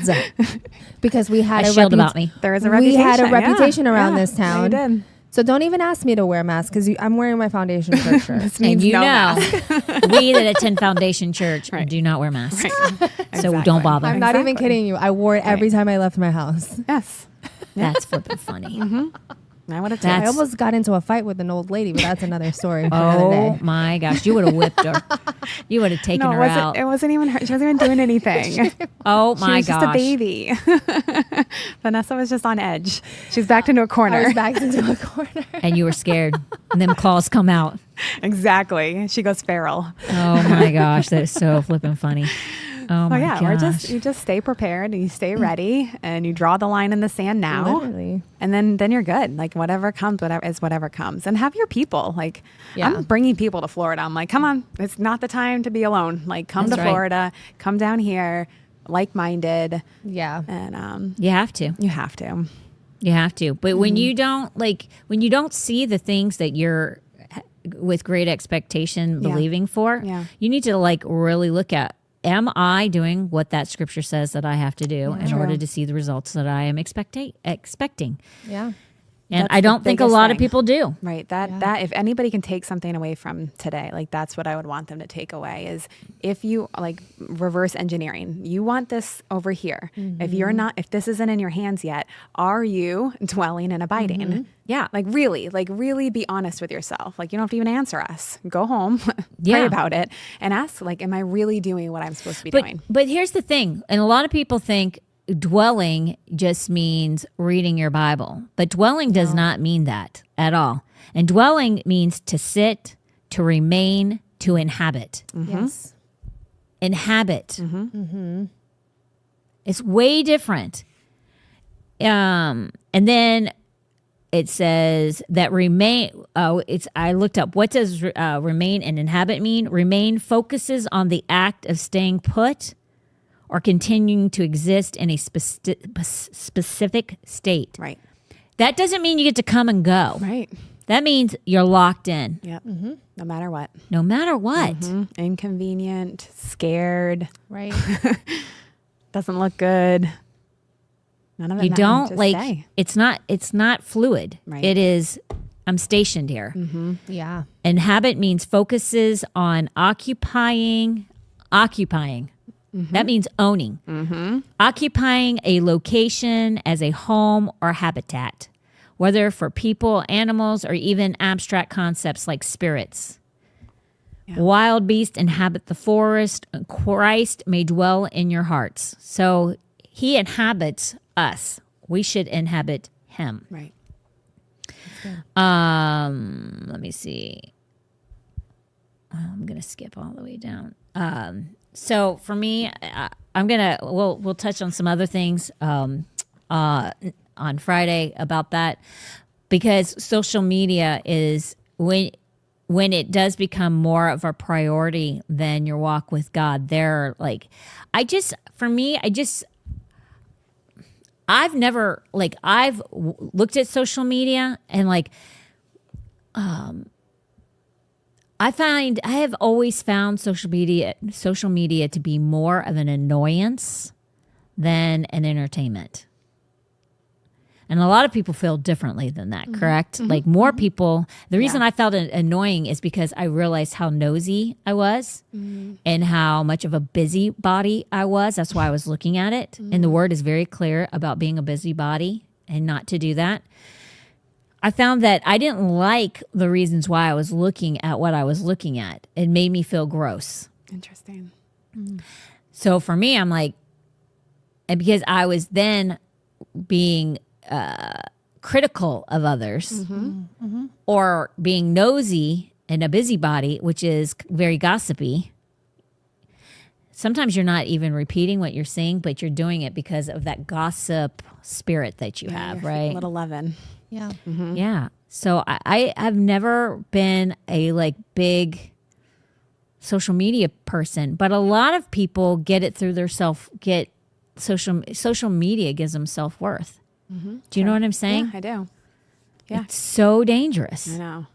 because we had a shield about me. There is a reputation. We had a reputation around this town. Yeah, you did. So don't even ask me to wear a mask, because I'm wearing my Foundation Church shirt. This And means you no know, mask. we that attend Foundation Church do not wear masks. Right. So Exactly. don't bother. I'm not even kidding you. I wore it every time I left my house. Yes. That's flipping funny. I would have I almost got into a fight with an old lady, but that's another story for another Oh day. my gosh, you would have whipped her. You would have taken her out. It wasn't even her. She wasn't even doing anything. Oh She my was gosh. just a baby. Vanessa was just on edge. She's backed into a corner. I was backed into a corner. And you were scared. And them claws come out. Exactly. She goes feral. Oh my gosh, that is so flipping funny. Oh my yeah, gosh. you just stay prepared and you stay ready and you draw the line in the sand now. Literally. And then you're good. Like whatever comes, whatever comes. And have your people. Like Yeah. I'm bringing people to Florida. I'm like, come on, it's not the time to be alone. Like come That's to right. Florida, come down here, like-minded. Yeah. And You have to. you have to. You have to. But when you don't see the things that you're with great expectation believing for, you need to like really look at, am I doing what that scripture says that I have to do in order to see the results that I am expecting? Yeah. And That's I the don't think a biggest lot of thing. people do. Right. That if anybody can take something away from today, like that's what I would want them to take away is if you like reverse engineering, you want this over here. If this isn't in your hands yet, are you dwelling and abiding? Yeah. Like really be honest with yourself. Like you don't have to even answer us. Go home, pray about it and ask like, am I really doing what I'm supposed to be doing? But here's the thing. And a lot of people think dwelling just means reading your Bible, but dwelling does not mean that at all. And dwelling means to sit, to remain, to inhabit. Yes. Inhabit. It's way different. And then it says that remain. I looked up what does remain and inhabit mean. Remain focuses on the act of staying put or continuing to exist in a specific state. Right. That doesn't mean you get to come and go. Right. That means you're locked in. Yep. No matter what. No matter what. Inconvenient, scared, Right. doesn't look good. None of it You matters. don't Just like stay. it's not fluid. Right. It is I'm stationed here. Yeah. Inhabit means focuses on occupying. That means owning. Occupying a location as a home or habitat, whether for people, animals, or even abstract concepts like spirits. Wild beasts inhabit the forest. Christ may dwell in your hearts. So he inhabits us. We should inhabit him. Right. Let me see. I'm gonna skip all the way down. So for me, we'll touch on some other things on Friday about that, because social media is when it does become more of a priority than your walk with God. I've never like looked at social media and like I have always found social media to be more of an annoyance than an entertainment. And a lot of people feel differently than that, correct? Like more people, the reason I felt it annoying is because I realized how nosy I was and how much of a busybody I was. That's why I was looking at it. And the word is very clear about being a busybody and not to do that. I found that I didn't like the reasons why I was looking at what I was looking at. It made me feel gross. Interesting. So for me, I'm like, and because I was then being critical of others or being nosy and a busybody, which is very gossipy. Sometimes you're not even repeating what you're saying, but you're doing it because of that gossip spirit that you have, right? A little leaven. Yeah. Yeah. So I have never been a like big social media person, but a lot of people get it through their social media gives them self-worth. Do you know what I'm saying? Yeah, I do. Yeah. It's so dangerous. I know.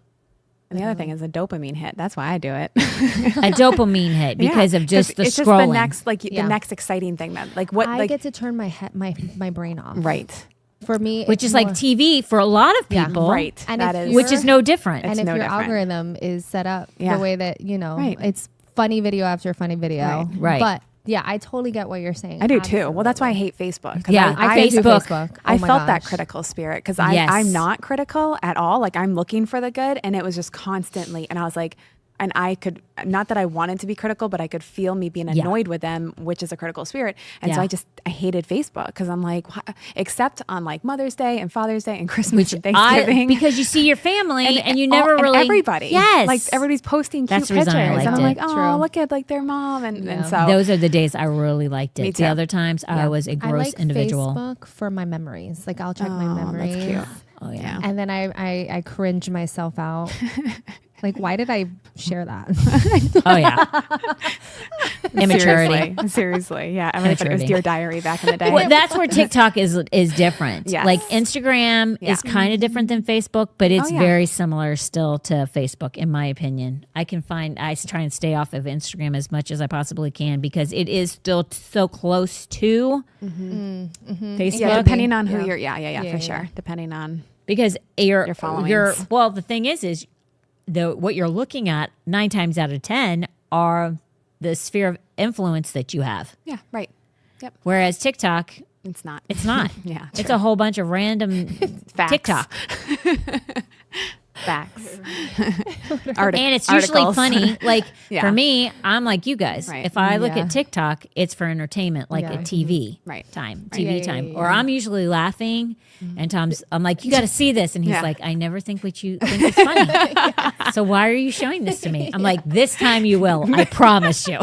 And the other thing is a dopamine hit. That's why I do it. A dopamine hit because of just the it's scrolling. Just the next, the next exciting thing that, like what, I get to turn my brain off. right. For me, which it's is like more- TV for a lot of Yeah. people. Right. And That if is- you're- Which is no different. And It's if no your different. algorithm is set up Yeah. the way that, Right. it's funny video after funny video. Right. But yeah, I totally get what you're saying. I do too. Well, that's why I hate Facebook. 'Cause Yeah, I can't do Facebook. Facebook. I Oh my felt that gosh. critical spirit because Yes. I'm not critical at all. Like I'm looking for the good, and it was just constantly. And I was like, and I could not that I wanted to be critical, but I could feel me being annoyed with them, which is a critical spirit. And so Yeah. I hated Facebook because I'm like, except on like Mother's Day and Father's Day and Christmas Which and Thanksgiving, because you see your family and you never and really everybody, Yes, like everybody's posting cute That's the reason I pictures, liked and I'm it. like, oh, True. look at like their mom, and Yeah. so Those are the days I really liked it. Me The too. other times I was a I gross like individual. Facebook for my memories. Like I'll check my Oh, memories. that's cute. Oh yeah. Yeah. And then I cringe myself out. Like, why did I share that? Oh yeah. Immaturity. Seriously, yeah. Everybody thought it was Immaturity. Dear Diary back in the day. Well, that's where TikTok is different. Yes. Like Instagram Yeah. is kind of different than Facebook, but it's Oh, yeah. very similar still to Facebook, in my opinion. I try and stay off of Instagram as much as I possibly can because it is still so close to Facebook. Yeah, depending on who Yeah. you're. Yeah, Yeah, for yeah. sure. Depending on Because your followings. well, the thing is what you're looking at 9 times out of 10 are the sphere of influence that you have. yeah, right. Yep, Whereas TikTok, it's not. it's not. Yeah, It's true. a whole bunch of random Facts. TikTok. Facts. And it's usually Articles. funny. Like Yeah. for me, I'm like you guys. Right. If I look Yeah. at TikTok, it's for entertainment, like Yeah. a TV Right. time, Right. TV Yeah, time. yeah, Or yeah. I'm usually laughing, and I'm like, you got to see this, and he's Yeah. like, I never think what you think is funny. So why are you showing this to me? I'm like, this time you will. I promise you.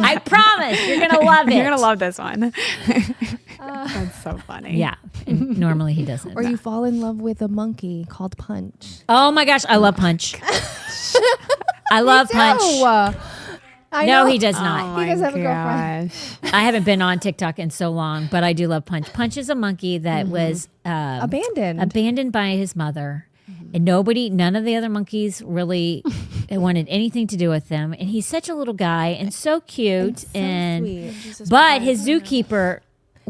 I promise you're gonna love it. You're gonna love this one. That's so funny. Yeah. And normally he doesn't. Or you fall in love with a monkey called Punch. Oh my gosh, I love Punch. I love Punch. Oh, I No, know. he does Oh not. my does have a girlfriend. gosh. I haven't been on TikTok in so long, but I do love Punch. Punch is a monkey that was abandoned by his mother. And none of the other monkeys really wanted anything to do with him. And he's such a little guy and so cute. But his zookeeper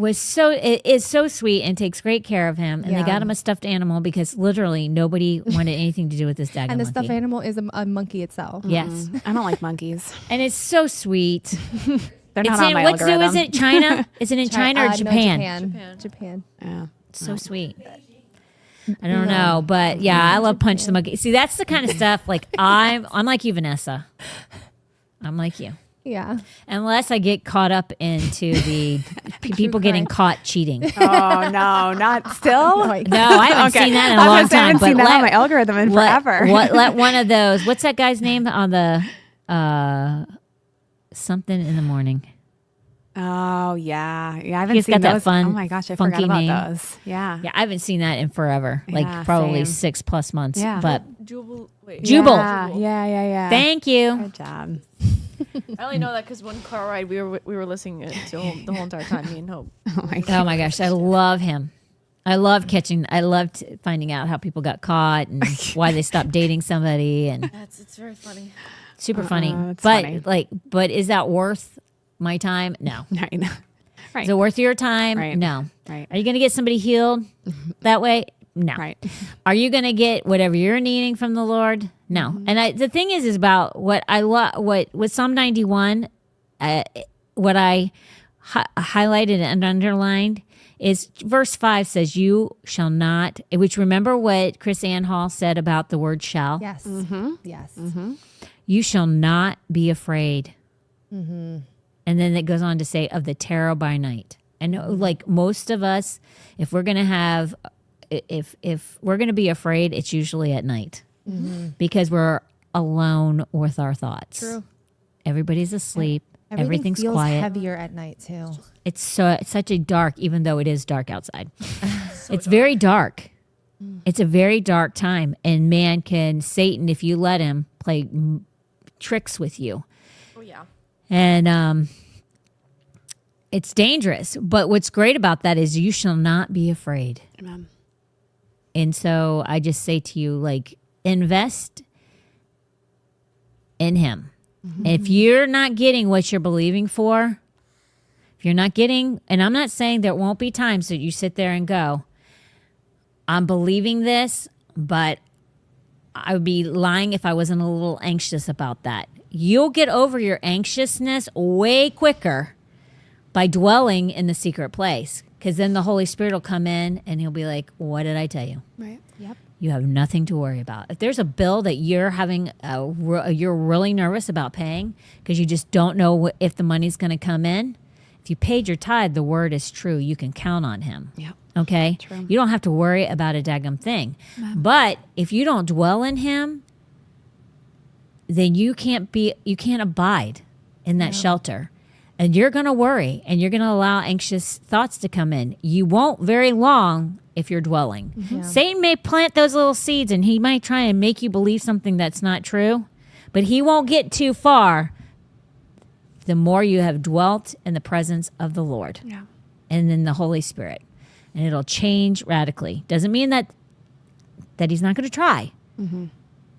is so sweet and takes great care of him. And they Yeah. got him a stuffed animal because literally nobody wanted anything to do with this daggone And the monkey. stuffed animal is a monkey itself. Yes. I don't like monkeys. And it's so sweet. They're It's not on in my what zoo algorithm. is it? China? Is it in China or No, Japan? Japan. Yeah. It's so sweet. I don't know, but yeah, I love Punch the Monkey. See, that's the kind of stuff like I'm like you, Vanessa. I'm like you. Yeah. Unless I get caught up into the people getting caught cheating. Oh no, not still. No, I haven't seen that in a I was long gonna say, I time. haven't seen but that on my algorithm in forever. Let one of those. What's that guy's name on the something in the morning? Oh yeah, yeah. I haven't He's seen got that those. fun, Oh my gosh, I funky forgot about name. those. Yeah. Yeah, I haven't seen that in forever. Like Yeah, probably same. 6+ months. Yeah. but Jubal. Wait. Jubal. Yeah. Thank you. Good job. I only know that because one car ride we were listening to the whole entire time. Me and Hope. Oh my gosh, I love him. I loved finding out how people got caught and why they stopped dating somebody, and It's very funny. super funny. It's But funny. but is that worth my time? No. Right. Right. Is it worth your time? Right. No. Right. Are you going to get somebody healed that way? No. Right. Are you going to get whatever you're needing from the Lord? No. And the thing is about what I love, what with Psalm 91, what I highlighted and underlined is verse 5 says, "You shall not," which remember what Chris Ann Hall said about the word shall? Yes. Yes. You shall not be afraid. And then it goes on to say, of the terror by night. And like most of us, if we're going to have, if we're going to be afraid, it's usually at night because we're alone with our thoughts. True. Everybody's asleep. Everything Everything's feels quiet. heavier at night too. It's such a dark, even though it is dark outside. It's very dark. It's a very dark time. And man, Satan, if you let him, play tricks with you. Oh yeah. And it's dangerous. But what's great about that is you shall not be afraid. Amen. And so I just say to you, like, invest in him. If you're not getting what you're believing for, if you're not getting, and I'm not saying there won't be times that you sit there and go, I'm believing this, but I would be lying if I wasn't a little anxious about that. You'll get over your anxiousness way quicker by dwelling in the secret place, because then the Holy Spirit will come in and he'll be like, what did I tell you? Right. Yep. You have nothing to worry about. If there's a bill that you're having, you're really nervous about paying because you just don't know if the money's going to come in, if you paid your tithe, the word is true. You can count on him. Yeah. Okay? True. You don't have to worry about a daggum thing. But if you don't dwell in him, then you can't abide in that shelter. And you're going to worry and you're going to allow anxious thoughts to come in. You won't very long if you're dwelling. Yeah. Satan may plant those little seeds and he might try and make you believe something that's not true, but he won't get too far the more you have dwelt in the presence of the Lord Yeah. and in the Holy Spirit. And it'll change radically. Doesn't mean that he's not going to try.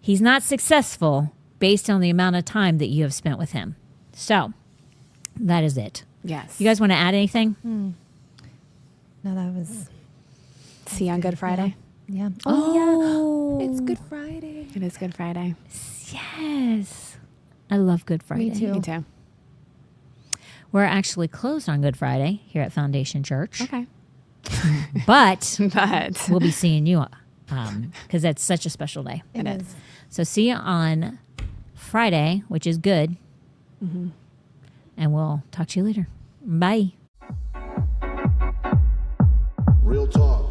He's not successful based on the amount of time that you have spent with him. So that is it. Yes. You guys want to add anything? No, that was see you on Good Friday. yeah. Oh, yeah. It's Good Friday. It is Good Friday. Yes. I love Good Friday. Me too. Me too. We're actually closed on Good Friday here at Foundation Church. Okay. But But we'll be seeing you because that's such a special day. It It is. So see you on Friday, which is good. And we'll talk to you later. Bye. Real talk.